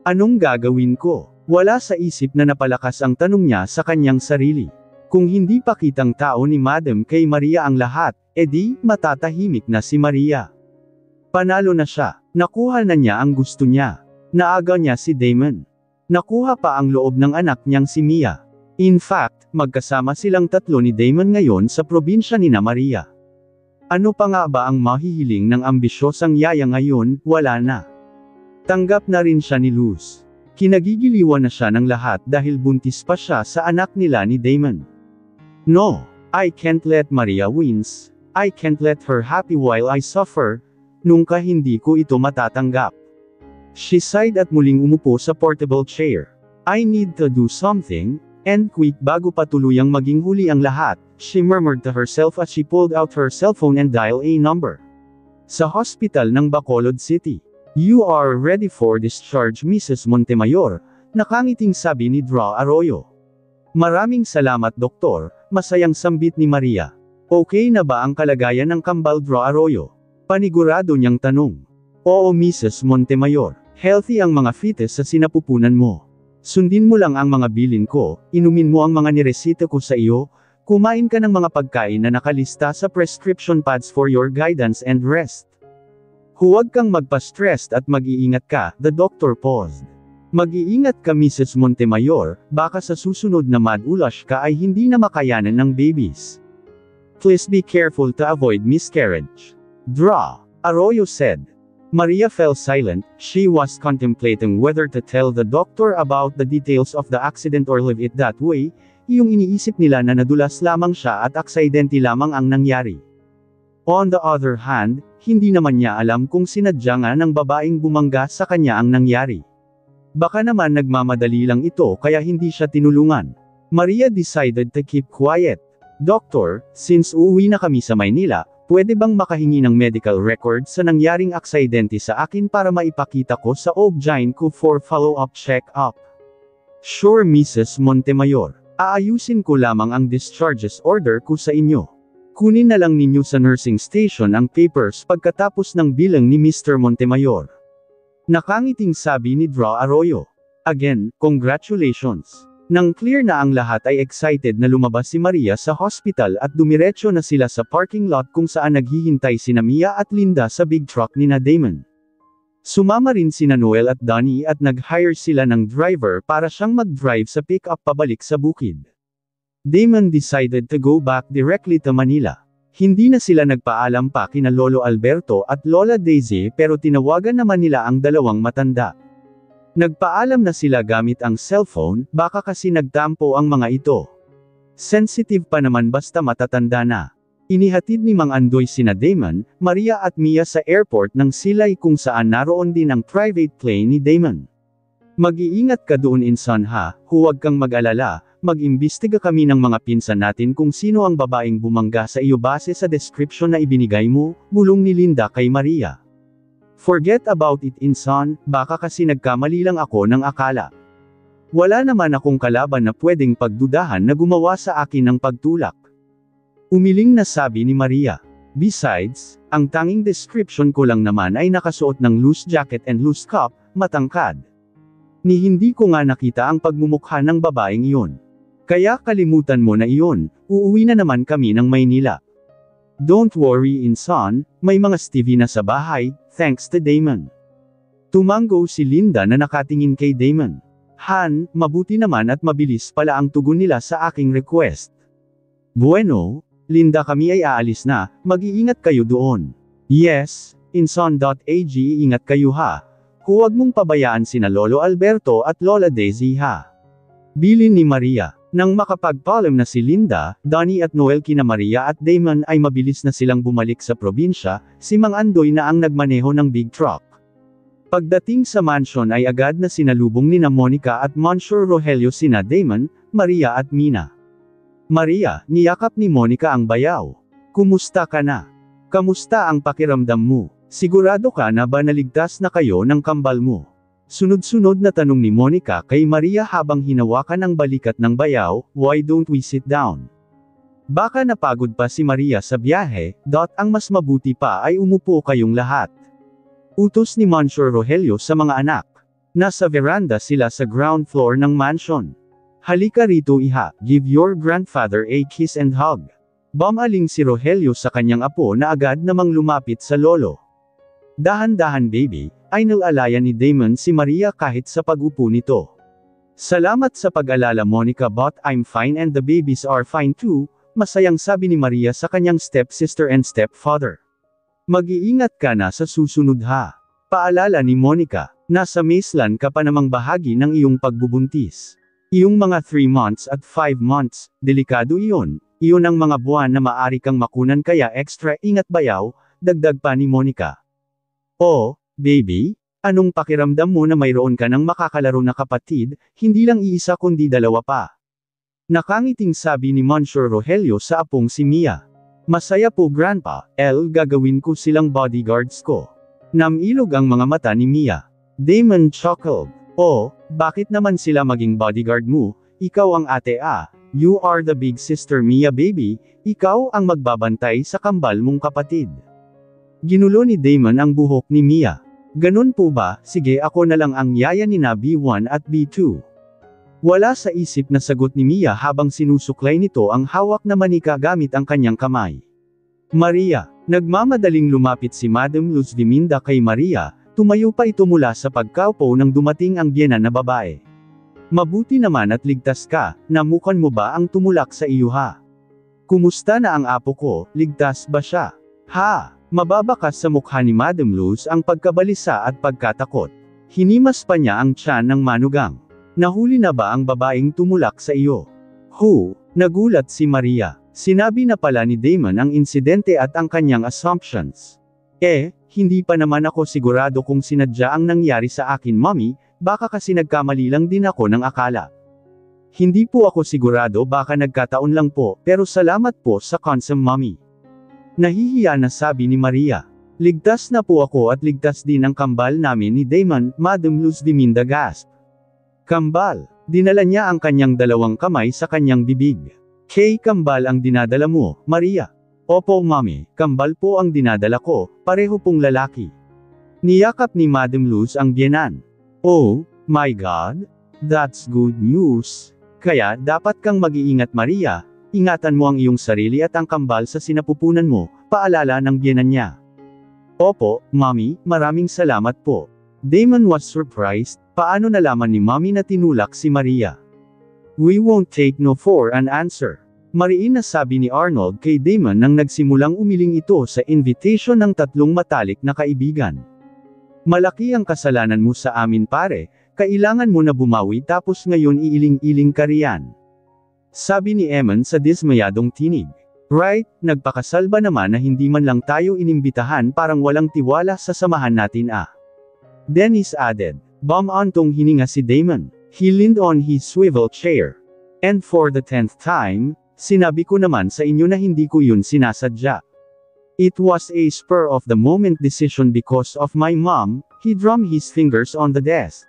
Anong gagawin ko? Wala sa isip na napalakas ang tanong niya sa kanyang sarili. Kung hindi pakitang tao ni Madam kay Maria ang lahat, edi, matatahimik na si Maria. Panalo na siya. Nakuha na niya ang gusto niya. Naaga niya si Damon. Nakuha pa ang loob ng anak niyang si Mia. In fact, magkasama silang tatlo ni Damon ngayon sa probinsya ni na Maria. Ano pa nga ba ang mahihiling ng ambisyosang yaya ngayon? Wala na. Tanggap na rin siya ni Luz. Kinagigiliwan na siya ng lahat dahil buntis pa siya sa anak nila ni Damon. No, I can't let Maria wins. I can't let her happy while I suffer. Nungka hindi ko ito matatanggap. She sighed at muling umupo sa portable chair. I need to do something, and quick bago pa tuluyang maging huli ang lahat, she murmured to herself as she pulled out her cellphone and dialed a number. Sa hospital ng Bacolod City. You are ready for discharge, Mrs. Montemayor, nakangiting sabi ni Draw Arroyo. Maraming salamat, Doktor, masayang sambit ni Maria. Okay na ba ang kalagayan ng kambal, Draw Arroyo? Panigurado niyang tanong. Oo, Mrs. Montemayor. Healthy ang mga fetus sa sinapupunan mo. Sundin mo lang ang mga bilin ko, inumin mo ang mga niresita ko sa iyo, kumain ka ng mga pagkain na nakalista sa prescription pads for your guidance and rest. Huwag kang magpa-stressed at mag-iingat ka, the doctor paused. Mag-iingat ka, Mrs. Montemayor, baka sa susunod na mad-ulash ka ay hindi na makayanan ng babies. Please be careful to avoid miscarriage. Draw, Arroyo said. Maria fell silent. She was contemplating whether to tell the doctor about the details of the accident or leave it that way, yung iniisip nila na nadulas lamang siya at aksidente lamang ang nangyari. On the other hand, hindi naman niya alam kung sinadya nga ng babaeng bumangga sa kanya ang nangyari. Baka naman nagmamadali lang ito kaya hindi siya tinulungan. Maria decided to keep quiet. Doctor, since uuwi na kami sa Maynila, pwede bang makahingi ng medical record sa nangyaring aksidente sa akin para maipakita ko sa OB-GYN ko for follow-up check-up? Sure, Mrs. Montemayor. Aayusin ko lamang ang discharges order ko sa inyo. Kunin na lang ninyo sa nursing station ang papers pagkatapos ng bilang ni Mr. Montemayor. Nakangiting sabi ni Draw Arroyo. Again, congratulations. Nang clear na ang lahat ay excited na lumabas si Maria sa hospital at dumiretso na sila sa parking lot kung saan naghihintay sina Mia at Linda sa big truck ni na Damon. Sumama rin sina Noel at Donnie at nag-hire sila ng driver para siyang mag-drive sa pick-up pabalik sa bukid. Damon decided to go back directly to Manila. Hindi na sila nagpaalam pa kina Lolo Alberto at Lola Daisy pero tinawagan naman nila ang dalawang matanda. Nagpaalam na sila gamit ang cellphone, baka kasi nagtampo ang mga ito. Sensitive pa naman basta matatanda na. Inihatid ni Mang Andoy sina Damon, Maria at Mia sa airport ng Silay kung saan naroon din ang private plane ni Damon. Mag-iingat ka doon, insan, ha, huwag kang mag-alala, mag-imbestiga kami ng mga pinsan natin kung sino ang babaeng bumangga sa iyo base sa description na ibinigay mo, bulong ni Linda kay Maria. Forget about it, insan, baka kasi nagkamali lang ako ng akala. Wala naman akong kalaban na pwedeng pagdudahan na gumawa sa akin ng pagtulak. Umiling na sabi ni Maria. Besides, ang tanging description ko lang naman ay nakasuot ng loose jacket and loose cup, matangkad. Ni hindi ko nga nakita ang pagmumukha ng babaeng iyon. Kaya kalimutan mo na iyon, uuwi na naman kami ng Maynila. Don't worry inson, may mga Stevie na sa bahay, thanks to Damon. Tumango si Linda na nakatingin kay Damon. Han, mabuti naman at mabilis pala ang tugon nila sa aking request. Bueno, Linda kami ay aalis na, mag-iingat kayo doon. Yes, inson.ag ingat kayo ha. Huwag mong pabayaan sina Lolo Alberto at Lola Daisy ha. Bilin ni Maria. Nang makapagpaalam na si Linda, Donnie at Noel kina Maria at Damon ay mabilis na silang bumalik sa probinsya, si Mang Andoy na ang nagmaneho ng big truck. Pagdating sa mansion ay agad na sinalubong nina Monica at Monsieur Rogelio sina Damon, Maria at Mina. Maria, niyakap ni Monica ang bayaw. Kumusta ka na? Kamusta ang pakiramdam mo? Sigurado ka na ba naligtas na kayo ng kambal mo? Sunod-sunod na tanong ni Monica kay Maria habang hinawakan ang balikat ng bayaw, why don't we sit down? Baka napagod pa si Maria sa biyahe, ang mas mabuti pa ay umupo kayong lahat. Utos ni Monsieur Rogelio sa mga anak. Nasa veranda sila sa ground floor ng mansion. Halika rito iha, give your grandfather a kiss and hug. Bumaling si Rogelio sa kanyang apo na agad namang lumapit sa lolo. Dahan-dahan baby, ay nalalayan ni Damon si Maria kahit sa pag-upo nito. Salamat sa pag-alala Monica but I'm fine and the babies are fine too, masayang sabi ni Maria sa kanyang stepsister and stepfather. Mag-iingat ka na sa susunod ha. Paalala ni Monica, nasa Maislan ka pa namang bahagi ng iyong pagbubuntis. Iyong mga 3 months at 5 months, delikado iyon ang mga buwan na maaari kang makunan kaya extra ingat bayaw, dagdag pa ni Monica. Oh, baby, anong pakiramdam mo na mayroon ka ng makakalaro na kapatid, hindi lang iisa kundi 2 pa? Nakangiting sabi ni Monsieur Rogelio sa apong si Mia. Masaya po grandpa, gagawin ko silang bodyguards ko. Namilog ang mga mata ni Mia. Damon chuckled. Oh, bakit naman sila maging bodyguard mo, ikaw ang ate you are the big sister Mia baby, ikaw ang magbabantay sa kambal mong kapatid. Ginulo ni Damon ang buhok ni Mia. Ganun po ba, sige ako na lang ang yaya ni na B1 at B2. Wala sa isip na sagot ni Mia habang sinusuklay nito ang hawak na manika gamit ang kanyang kamay. Maria, nagmamadaling lumapit si Madam Luz Diminda kay Maria, tumayo pa ito mula sa pagkaupo nang dumating ang biyenan na babae. Mabuti naman at ligtas ka, namukan mo ba ang tumulak sa iyo ha? Kumusta na ang apo ko, ligtas ba siya? Ha? Mababakas sa mukha ni Madam Luz ang pagkabalisa at pagkatakot. Hinimas pa niya ang tiyan ng manugang. Nahuli na ba ang babaeng tumulak sa iyo? Nagulat si Maria. Sinabi na pala ni Damon ang insidente at ang kanyang assumptions. Hindi pa naman ako sigurado kung sinadya ang nangyari sa akin mommy, baka kasi nagkamali lang din ako ng akala. Hindi po ako sigurado baka nagkataon lang po, pero salamat po sa consum mommy. Nahihiya na sabi ni Maria. Ligtas na po ako at ligtas din ang kambal namin ni Damon, Madam Luz Diminda gasp. Kambal. Dinala niya ang kanyang 2 kamay sa kanyang bibig. Kambal ang dinadala mo, Maria. Opo mami, kambal po ang dinadala ko, pareho pong lalaki. Niyakap ni Madam Luz ang biyenan. Oh, my God. That's good news. Kaya, dapat kang mag-iingat Maria. Ingatan mo ang iyong sarili at ang kambal sa sinapupunan mo, paalala ng biyenan niya. Opo, Mommy, maraming salamat po. Damon was surprised, paano nalaman ni Mommy na tinulak si Maria? We won't take no for an answer. Mariin na sabi ni Arnold kay Damon nang nagsimulang umiling ito sa invitation ng 3 matalik na kaibigan. Malaki ang kasalanan mo sa amin pare, kailangan mo na bumawi tapos ngayon iiling-iling ka riyan. Sabi ni Eman sa dismayadong tinig. Right, nagpakasal ba naman na hindi man lang tayo inimbitahan parang walang tiwala sa samahan natin Dennis added. Bumantong hininga si Damon. He leaned on his swivel chair. And for the 10th time, sinabi ko naman sa inyo na hindi ko yun sinasadya. It was a spur of the moment decision because of my mom, he drummed his fingers on the desk.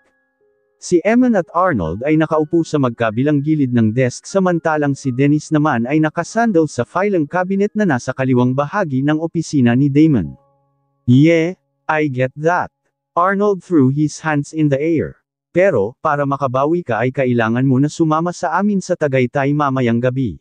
Si Eman at Arnold ay nakaupo sa magkabilang gilid ng desk samantalang si Dennis naman ay nakasandal sa filing cabinet na nasa kaliwang bahagi ng opisina ni Damon. Yeah, I get that. Arnold threw his hands in the air. Pero, para makabawi ka ay kailangan mo na sumama sa amin sa Tagaytay mamayang gabi.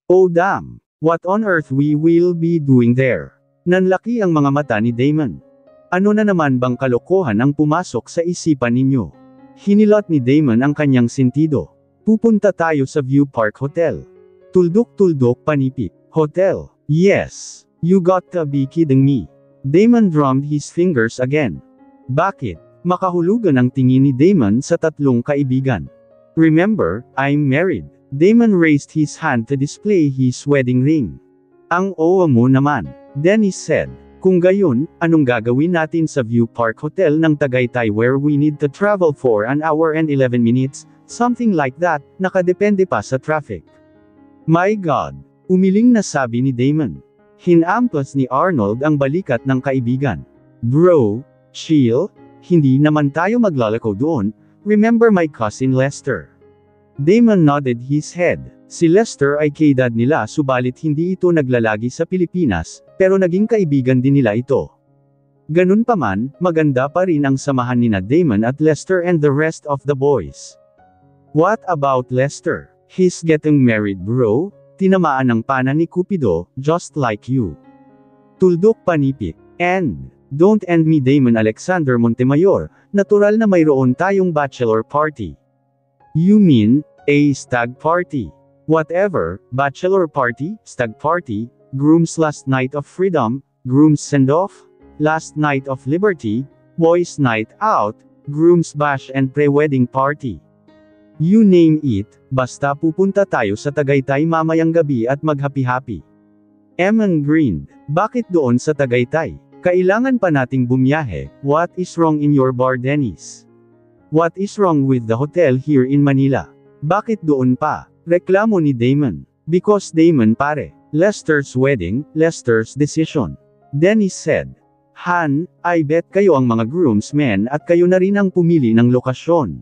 Oh damn! What on earth we will be doing there? Nanlaki ang mga mata ni Damon. Ano na naman bang kalokohan ang pumasok sa isipan ninyo? Hinilot ni Damon ang kanyang sentido. Pupunta tayo sa View Park Hotel. Tuldok-tuldok panipik. Hotel. Yes. You got to be kidding me. Damon drummed his fingers again. Bakit? Makahulugan ang tingin ni Damon sa tatlong kaibigan. Remember, I'm married. Damon raised his hand to display his wedding ring. Ang owa mo naman. Dennis said. Kung gayon, anong gagawin natin sa View Park Hotel ng Tagaytay where we need to travel for an hour and 11 minutes, something like that, nakadepende pa sa traffic. My God! Umiling na sabi ni Damon. Hinampas ni Arnold ang balikat ng kaibigan. Bro, chill, hindi naman tayo maglalakaw doon, remember my cousin Lester. Damon nodded his head. Si Lester ay kaedad nila subalit hindi ito naglalagi sa Pilipinas, pero naging kaibigan din nila ito. Ganun pa man, maganda pa rin ang samahan nina Damon at Lester and the rest of the boys. What about Lester? He's getting married bro? Tinamaan ng pana ni Cupido, just like you. Tuldok panipik. And, don't end me Damon Alexander Montemayor, natural na mayroon tayong bachelor party. You mean, a stag party? Whatever, bachelor party, stag party, groom's last night of freedom, groom's send-off, last night of liberty, boys' night out, groom's bash and pre-wedding party. You name it, basta pupunta tayo sa Tagaytay mamayang gabi at maghapi-happy. Eman grinned. Bakit doon sa Tagaytay? Kailangan pa nating bumiyahe. What is wrong in your bar Dennis? What is wrong with the hotel here in Manila? Bakit doon pa? Reklamo ni Damon. Because Damon pare. Lester's wedding, Lester's decision. Dennis said. Han, I bet kayo ang mga groomsmen at kayo na rin ang pumili ng lokasyon.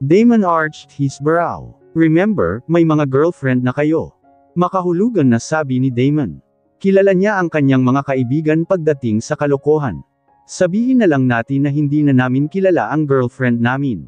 Damon arched his brow. Remember, may mga girlfriend na kayo. Makahulugan na sabi ni Damon. Kilala niya ang kanyang mga kaibigan pagdating sa kalokohan. Sabihin na lang natin na hindi na namin kilala ang girlfriend namin.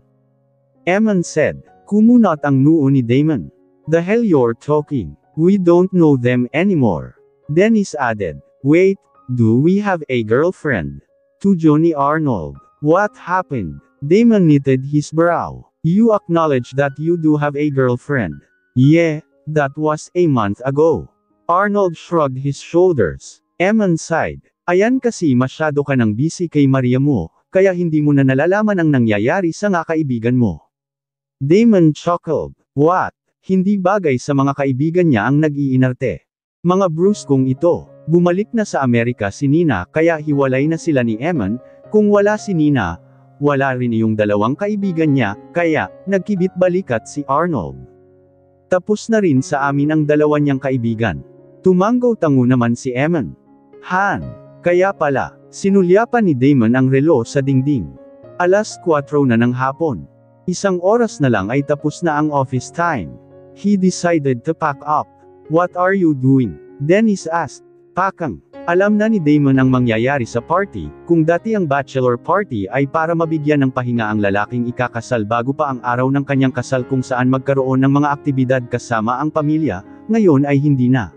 Eman said. Kumunot ang noo ni Damon. The hell you're talking? We don't know them anymore. Dennis added. Wait, do we have a girlfriend? To Johnny Arnold. What happened? Damon knitted his brow. You acknowledge that you do have a girlfriend. Yeah, that was a month ago. Arnold shrugged his shoulders. Eman sighed. Ayan kasi masyado ka nang busy kay Maria mo, kaya hindi mo na nalalaman ang nangyayari sa nga kaibigan mo. Damon chuckled. What? Hindi bagay sa mga kaibigan niya ang nag-iinarte. Mga bruskong ito. Bumalik na sa Amerika si Nina kaya hiwalay na sila ni Eman, kung wala si Nina, wala rin yung dalawang kaibigan niya, kaya, nagkibit balikat si Arnold. Tapos na rin sa amin ang dalawa niyang kaibigan. Tumanggaw-tango naman si Eman. Han, kaya pala, sinulyapan ni Damon ang relo sa dingding. 4:00 na ng hapon. Isang oras na lang ay tapos na ang office time. He decided to pack up. What are you doing? Dennis asked. Pakang. Alam na ni Damon ang mangyayari sa party, kung dati ang bachelor party ay para mabigyan ng pahinga ang lalaking ikakasal bago pa ang araw ng kanyang kasal kung saan magkaroon ng mga aktibidad kasama ang pamilya, ngayon ay hindi na.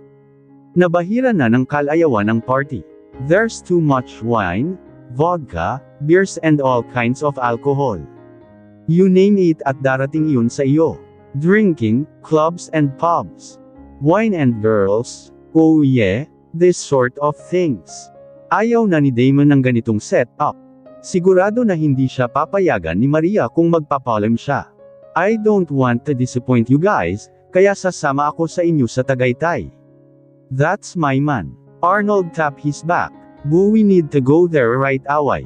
Nabahira na ng kalayawan ng party. There's too much wine, vodka, beers and all kinds of alcohol. You name it at darating iyon sa iyo. Drinking, clubs and pubs. Wine and girls, oh yeah, this sort of things. Ayaw na ni Damon ng ganitong set-up. Sigurado na hindi siya papayagan ni Maria kung magpapalam siya. I don't want to disappoint you guys, kaya sasama ako sa inyo sa Tagaytay. That's my man. Arnold tapped his back. But we need to go there right away.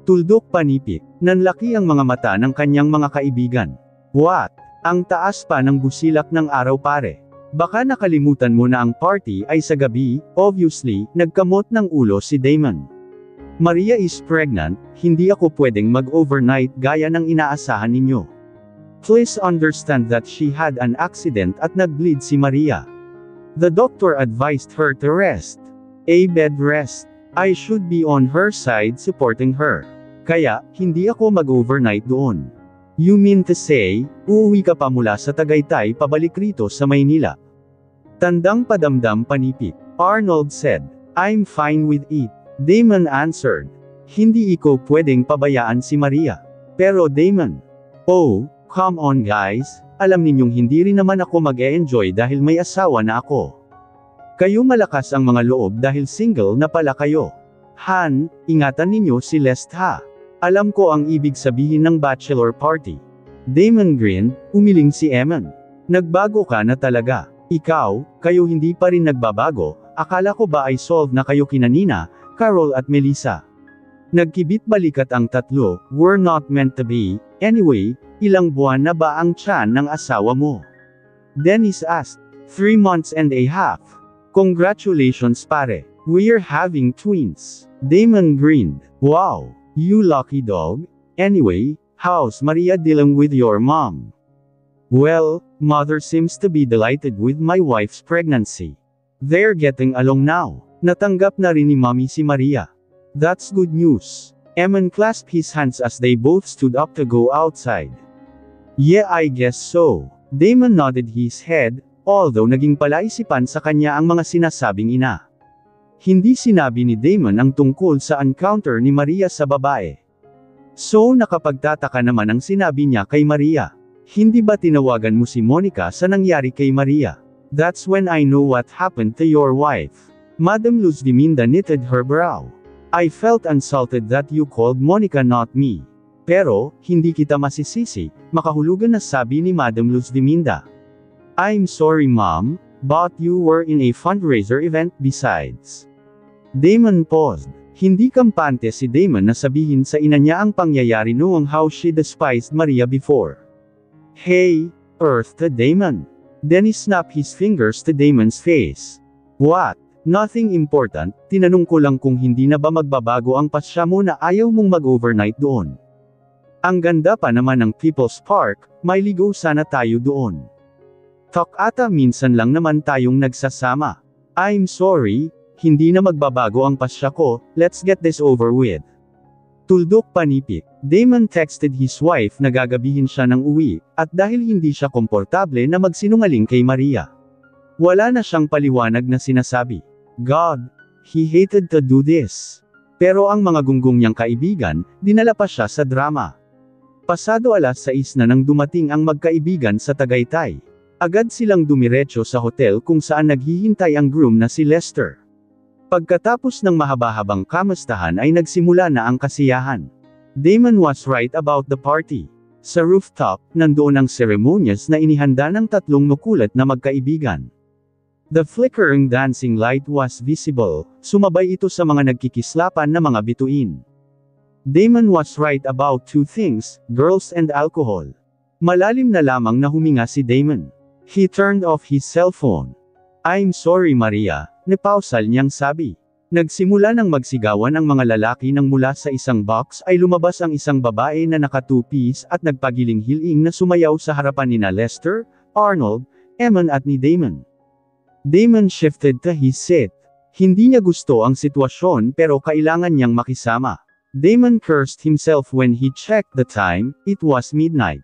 Tuldok panipik. Nanlaki ang mga mata ng kanyang mga kaibigan. What? Ang taas pa ng busilak ng araw pare. Baka nakalimutan mo na ang party ay sa gabi, obviously, nagkamot ng ulo si Damon. Maria is pregnant, hindi ako pwedeng mag-overnight gaya ng inaasahan ninyo. Please understand that she had an accident at nag-bleed si Maria. The doctor advised her to rest. A bed rest. I should be on her side supporting her. Kaya, hindi ako mag-overnight doon. You mean to say, uuwi ka pa mula sa Tagaytay pabalik rito sa Maynila? Tandang padamdam panipik. Arnold said. I'm fine with it. Damon answered. Hindi ikaw pwedeng pabayaan si Maria. Pero Damon. Oh, come on guys, alam ninyong hindi rin naman ako mag-e-enjoy dahil may asawa na ako. Kayo malakas ang mga loob dahil single na pala kayo. Han, ingatan ninyo si Lest ha. Alam ko ang ibig sabihin ng bachelor party. Damon grinned, umiling si Eman. Nagbago ka na talaga. Ikaw, kayo hindi pa rin nagbabago, akala ko ba ay solve na kayo kina Nina, Carol at Melissa. Nagkibit-balikat ang tatlo, we're not meant to be, anyway, ilang buwan na ba ang tiyan ng asawa mo? Dennis asked. 3 months and a half. Congratulations pare, we're having twins. Damon grinned. Wow. You lucky dog. Anyway, how's Maria dealing with your mom? Well, mother seems to be delighted with my wife's pregnancy. They're getting along now. Natanggap na rin ni mommy si Maria. That's good news. Eman clasped his hands as they both stood up to go outside. Yeah, I guess so. Damon nodded his head, although naging palaisipan sa kanya ang mga sinasabing ina. Hindi sinabi ni Damon ang tungkol sa encounter ni Maria sa babae. So nakapagtataka naman ang sinabi niya kay Maria. Hindi ba tinawagan mo si Monica sa nangyari kay Maria? That's when I know what happened to your wife. Madam Luz Diminda knitted her brow. I felt insulted that you called Monica not me. Pero, hindi kita masisisi, makahulugan na sabi ni Madam Luz Diminda. I'm sorry mom, but you were in a fundraiser event besides. Damon paused. Hindi kampante si Damon na sabihin sa ina niya ang pangyayari noong how she despised Maria before. Hey, Earth to Damon. Then he snapped his fingers to Damon's face. What? Nothing important, tinanong ko lang kung hindi na ba magbabago ang pasya mo na ayaw mong mag-overnight doon. Ang ganda pa naman ng People's Park, may ligo sana tayo doon. Talk ata minsan lang naman tayong nagsasama. I'm sorry, hindi na magbabago ang pasya ko, let's get this over with. Tuldok panipik. Damon texted his wife na gagabihin siya ng uwi, at dahil hindi siya komportable na magsinungaling kay Maria. Wala na siyang paliwanag na sinasabi. God, he hated to do this. Pero ang mga gunggong niyang kaibigan, dinala pa siya sa drama. Pasado 6:00 na nang dumating ang magkaibigan sa Tagaytay. Agad silang dumiretso sa hotel kung saan naghihintay ang groom na si Lester. Pagkatapos ng mahaba-habang kamustahan ay nagsimula na ang kasiyahan. Damon was right about the party. Sa rooftop, nandoon ang seremonyas na inihanda ng 3 makulat na magkaibigan. The flickering dancing light was visible, sumabay ito sa mga nagkikislapan na mga bituin. Damon was right about 2 things, girls and alcohol. Malalim na lamang na huminga si Damon. He turned off his cellphone. I'm sorry Maria, nepausal niyang sabi. Nagsimula ng magsigawan ang mga lalaki nang mula sa isang box ay lumabas ang isang babae na naka-two-piece at nagpagiling-hiling na sumayaw sa harapan nina Lester, Arnold, Eman at ni Damon. Damon shifted to his seat. Hindi niya gusto ang sitwasyon pero kailangan niyang makisama. Damon cursed himself when he checked the time, it was midnight.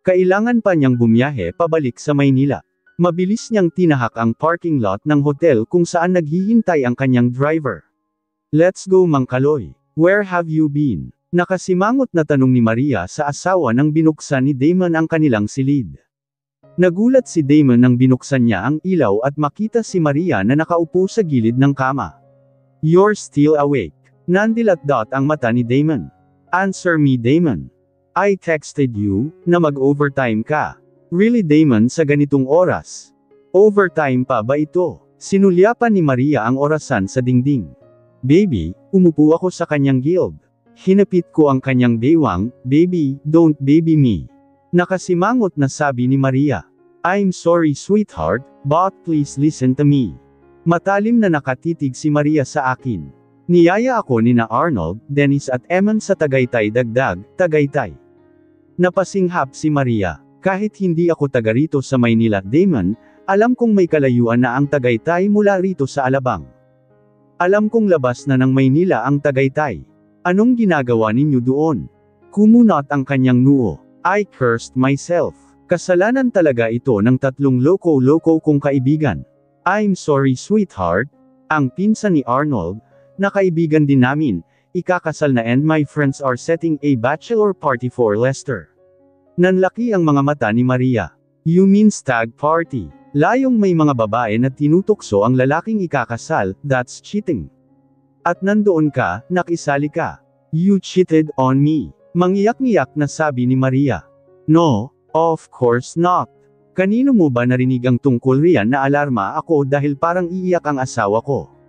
Kailangan pa niyang bumiyahe pabalik sa Maynila. Mabilis niyang tinahak ang parking lot ng hotel kung saan naghihintay ang kanyang driver. Let's go Mang Kaloy. Where have you been? Nakasimangot na tanong ni Maria sa asawa nang binuksan ni Damon ang kanilang silid. Nagulat si Damon nang binuksan niya ang ilaw at makita si Maria na nakaupo sa gilid ng kama. You're still awake. Nandilat-dot ang mata ni Damon. Answer me Damon. I texted you, na mag-overtime ka. Really Damon sa ganitong oras? Overtime pa ba ito? Sinulyapan ni Maria ang orasan sa dingding. Baby, umupo ako sa kanyang guild. Hinapit ko ang kanyang bewang, baby, don't baby me. Nakasimangot na sabi ni Maria. I'm sorry sweetheart, but please listen to me. Matalim na nakatitig si Maria sa akin. Niyaya ako nina Arnold, Dennis at Eman sa Tagaytay dagdag, Tagaytay. Napasinghap si Maria. Kahit hindi ako taga rito sa Maynila, Damon, alam kong may kalayuan na ang Tagaytay mula rito sa Alabang. Alam kong labas na ng Maynila ang Tagaytay. Anong ginagawa ninyo doon? Kumunot ang kanyang noo. I cursed myself. Kasalanan talaga ito ng tatlong loko-loko kong kaibigan. I'm sorry sweetheart. Ang pinsan ni Arnold, na kaibigan din namin, ikakasal na and my friends are setting a bachelor party for Lester. Nanlaki ang mga mata ni Maria. You mean stag party? Layong may mga babae na tinutokso ang lalaking ikakasal, that's cheating. At nandoon ka, nakisali ka. You cheated on me. Mangiyak-ngiyak na sabi ni Maria. No, of course not. Kanino mo ba narinig ang tungkol riyan na alarma ako dahil parang iiyak ang asawa ko?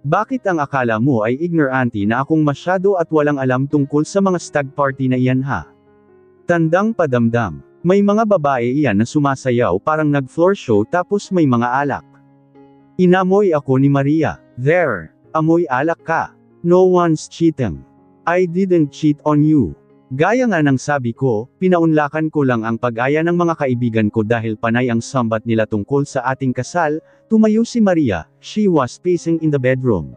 Bakit ang akala mo ay ignorante na akong masyado at walang alam tungkol sa mga stag party na iyan ha? Tandang padamdam. May mga babae iyan na sumasayaw parang nag-floor show tapos may mga alak. Inamoy ako ni Maria. There. Amoy alak ka. No one's cheating. I didn't cheat on you. Gaya nga ng sabi ko, pinaunlakan ko lang ang pag-aya ng mga kaibigan ko dahil panay ang sambat nila tungkol sa ating kasal. Tumayo si Maria, she was pacing in the bedroom.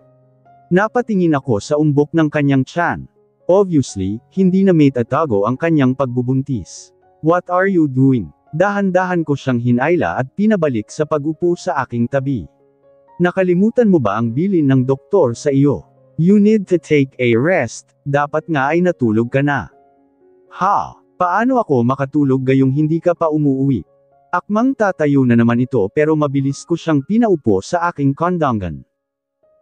Napatingin ako sa umbok ng kanyang tiyan. Obviously, hindi na may tatago ang kanyang pagbubuntis. What are you doing? Dahan-dahan ko siyang hinayla at pinabalik sa pag-upo sa aking tabi. Nakalimutan mo ba ang bilin ng doktor sa iyo? You need to take a rest, dapat nga ay natulog ka na. Ha? Paano ako makatulog gayong hindi ka pa umuwi? Akmang tatayo na naman ito pero mabilis ko siyang pinaupo sa aking kondangan.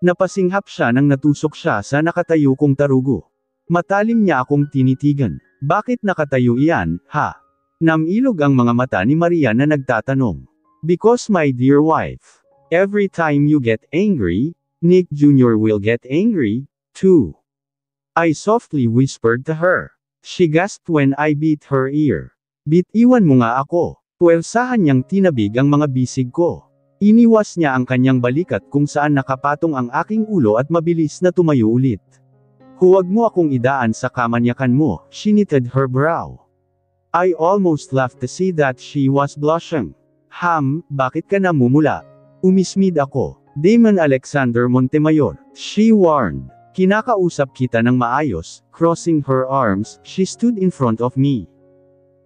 Napasinghap siya nang natusok siya sa nakatayo kong tarugo. Matalim niya akong tinitigan. Bakit nakatayo iyan, ha? Namilog ang mga mata ni Maria na nagtatanong. Because my dear wife, every time you get angry, Nick Jr. will get angry, too. I softly whispered to her. She gasped when I beat her ear. Bitiwan mo nga ako. Puwersahan niyang tinabig ang mga bisig ko. Iniwas niya ang kanyang balikat kung saan nakapatong ang aking ulo at mabilis na tumayo ulit. Huwag mo akong idaan sa kamanyakan mo, she knitted her brow. I almost laughed to see that she was blushing. Bakit ka namumula? Umismid ako. Damon Alexander Montemayor, she warned. Kinakausap kita ng maayos, crossing her arms, she stood in front of me.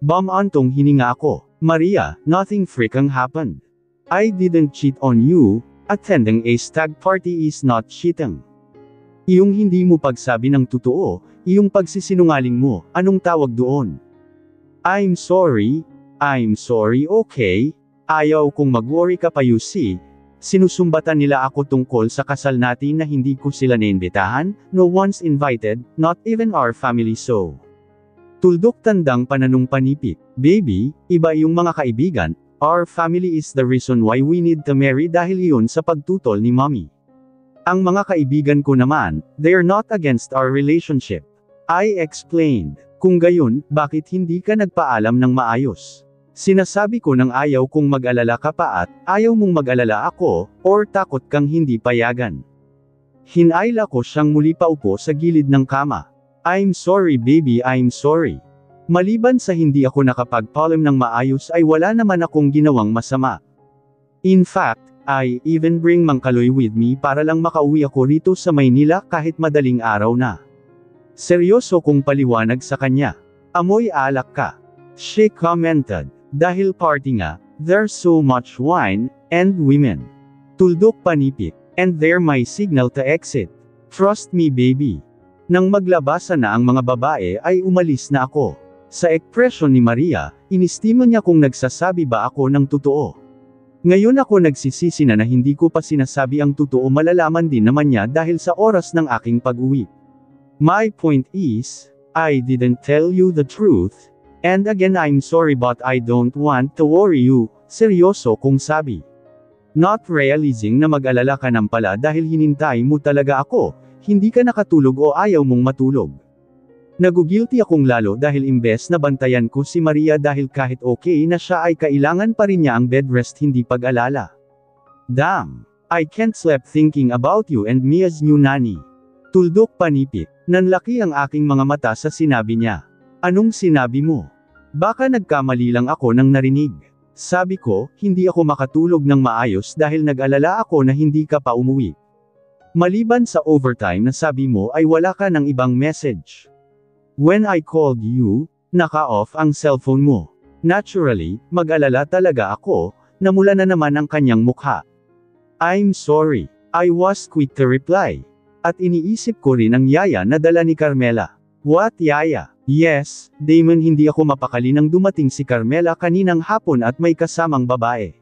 Bumantong hininga ako. Maria, nothing freaking happened. I didn't cheat on you, attending a stag party is not cheating. Iyong hindi mo pagsabi ng totoo, iyong pagsisinungaling mo, anong tawag doon? I'm sorry, okay? Ayaw kong mag-worry ka pa you see. Sinusumbatan nila ako tungkol sa kasal natin na hindi ko sila naimbitahan, no one's invited, not even our family so. Tuldok tandang pananong panipit. Baby, iba yung mga kaibigan, our family is the reason why we need to marry dahil iyon sa pagtutol ni mommy. Ang mga kaibigan ko naman, they're not against our relationship. I explained. Kung gayon, bakit hindi ka nagpaalam ng maayos? Sinasabi ko nang ayaw kong mag-alala ka pa at ayaw mong mag-alala ako, or takot kang hindi payagan. Hinayla ko siyang muli paupo sa gilid ng kama. I'm sorry baby, I'm sorry. Maliban sa hindi ako nakapagpaalam ng maayos ay wala naman akong ginawang masama. In fact, I even bring Mang Kaloy with me para lang makauwi ako rito sa Maynila kahit madaling araw na. Seryoso kong paliwanag sa kanya. Amoy alak ka. She commented. Dahil party nga, there's so much wine, and women. Tuldok panipit. And they're my signal to exit. Trust me baby. Nang maglabasa na ang mga babae ay umalis na ako. Sa ekspresyon ni Maria, inistima niya kung nagsasabi ba ako ng totoo. Ngayon ako nagsisisi na hindi ko pa sinasabi ang totoo, malalaman din naman niya dahil sa oras ng aking pag-uwi. My point is, I didn't tell you the truth, and again I'm sorry but I don't want to worry you, seryoso kong sabi. Not realizing na mag-alala ka nang pala dahil hinintay mo talaga ako, hindi ka nakatulog o ayaw mong matulog. Nagugilty akong lalo dahil imbes na bantayan ko si Maria dahil kahit okay na siya ay kailangan pa rin niya ang bed rest hindi pag-alala. Damn! I can't sleep thinking about you and me as new nanny. Tuldok panipit. Nanlaki ang aking mga mata sa sinabi niya. Anong sinabi mo? Baka nagkamali lang ako nang narinig. Sabi ko, hindi ako makatulog ng maayos dahil nag-alala ako na hindi ka pa umuwi. Maliban sa overtime na sabi mo ay wala ka ng ibang message. When I called you, naka-off ang cellphone mo. Naturally, mag-alala talaga ako, namula na naman ang kanyang mukha. I'm sorry. I was quick to reply. At iniisip ko rin ang yaya na dala ni Carmela. What yaya? Yes, Damon, hindi ako mapakali nang dumating si Carmela kaninang hapon at may kasamang babae.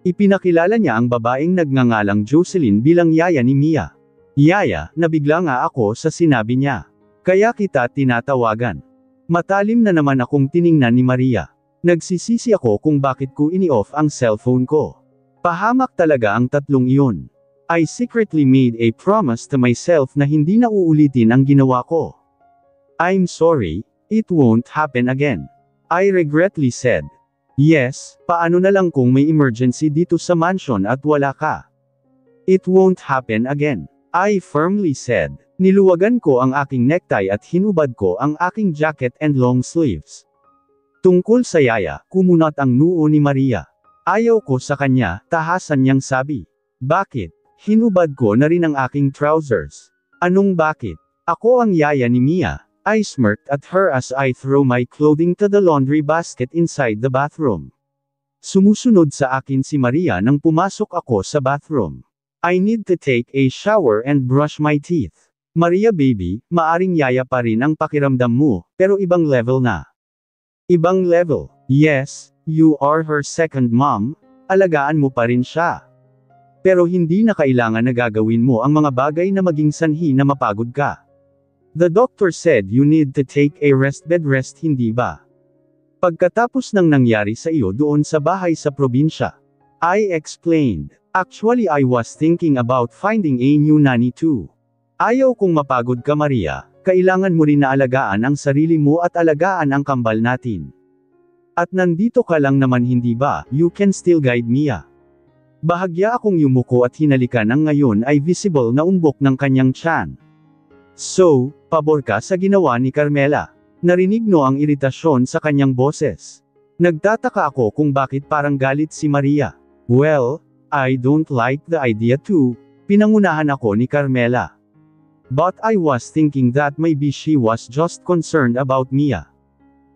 Ipinakilala niya ang babaeng nagngangalang Jocelyn bilang yaya ni Mia. Yaya, nabigla nga ako sa sinabi niya. Kaya kita tinatawagan. Matalim na naman akong tiningnan ni Maria. Nagsisisi ako kung bakit ko ini-off ang cellphone ko. Pahamak talaga ang tatlong iyon. I secretly made a promise to myself na hindi na uulitin ang ginawa ko. I'm sorry, it won't happen again. I regretfully said. Yes, paano na lang kung may emergency dito sa mansion at wala ka? It won't happen again. I firmly said. Niluwagan ko ang aking necktie at hinubad ko ang aking jacket and long sleeves. Tungkol sa yaya, kumunat ang noo ni Maria. Ayaw ko sa kanya, tahasan niyang sabi. Bakit? Hinubad ko na rin ang aking trousers. Anong bakit? Ako ang yaya ni Mia. I smirked at her as I throw my clothing to the laundry basket inside the bathroom. Sumusunod sa akin si Maria nang pumasok ako sa bathroom. I need to take a shower and brush my teeth. Maria baby, maaring yaya pa rin ang pakiramdam mo, pero ibang level na. Ibang level. Yes, you are her second mom, alagaan mo pa rin siya. Pero hindi na kailangan na gagawin mo ang mga bagay na maging sanhi na mapagod ka. The doctor said you need to take a bed rest, hindi ba? Pagkatapos ng nangyari sa iyo doon sa bahay sa probinsya. I explained. Actually I was thinking about finding a new nanny too. Ayaw kong mapagod ka Maria, kailangan mo rin na alagaan ang sarili mo at alagaan ang kambal natin. At nandito ka lang naman hindi ba, you can still guide Mia. Bahagya akong yumuko at hinalikan ang ngayon ay visible na umbok ng kanyang tiyan. So, pabor ka sa ginawa ni Carmela. Narinig no ang iritasyon sa kanyang boses. Nagtataka ako kung bakit parang galit si Maria. Well, I don't like the idea too. Pinangunahan ako ni Carmela. But I was thinking that maybe she was just concerned about Mia.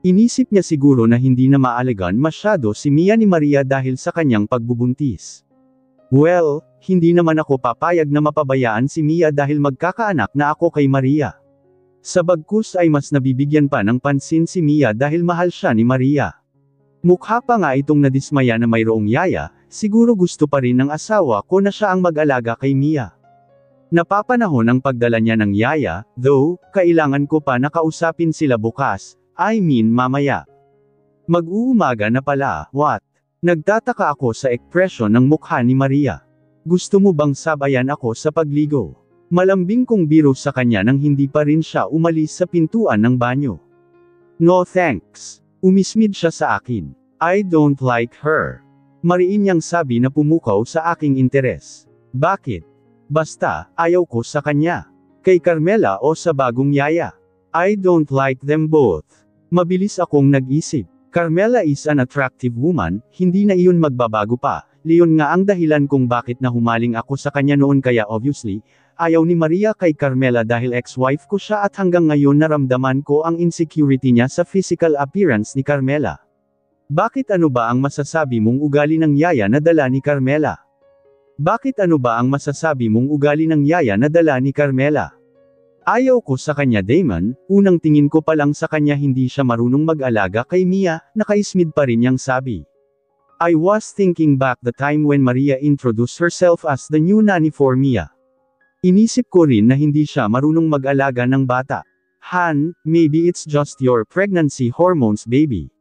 Inisip niya siguro na hindi na maalagaan masyado si Mia ni Maria dahil sa kanyang pagbubuntis. Well, hindi naman ako papayag na mapabayaan si Mia dahil magkakaanak na ako kay Maria. Sa bagkus ay mas nabibigyan pa ng pansin si Mia dahil mahal siya ni Maria. Mukha pa nga itong nadismaya na mayroong yaya, siguro gusto pa rin ng asawa ko na siya ang mag-alaga kay Mia. Napapanahon ang pagdala niya ng yaya, though, kailangan ko pa nakausapin sila bukas, I mean mamaya. Mag-uumaga na pala, what? Nagtataka ako sa ekspresyon ng mukha ni Maria. Gusto mo bang sabayan ako sa pagligo? Malambing kong biro sa kanya nang hindi pa rin siya umalis sa pintuan ng banyo. No thanks. Umismid siya sa akin. I don't like her. Mariin niyang sabi na pumukaw sa aking interes. Bakit? Basta, ayaw ko sa kanya. Kay Carmela o sa bagong yaya. I don't like them both. Mabilis akong nag-isip. Carmela is an attractive woman, hindi na iyon magbabago pa. Leon nga ang dahilan kung bakit nahumaling ako sa kanya noon kaya obviously, ayaw ni Maria kay Carmela dahil ex-wife ko siya at hanggang ngayon naramdaman ko ang insecurity niya sa physical appearance ni Carmela. Bakit ano ba ang masasabi mong ugali ng yaya na dala ni Carmela? Bakit ano ba ang masasabi mong ugali ng yaya na dala ni Carmela? Ayaw ko sa kanya Damon, unang tingin ko pa lang sa kanya hindi siya marunong mag-alaga kay Mia, nakaismid pa rin niyang sabi. I was thinking back the time when Maria introduced herself as the new nanny for Mia. Inisip ko rin na hindi siya marunong mag-alaga ng bata. Han, maybe it's just your pregnancy hormones baby.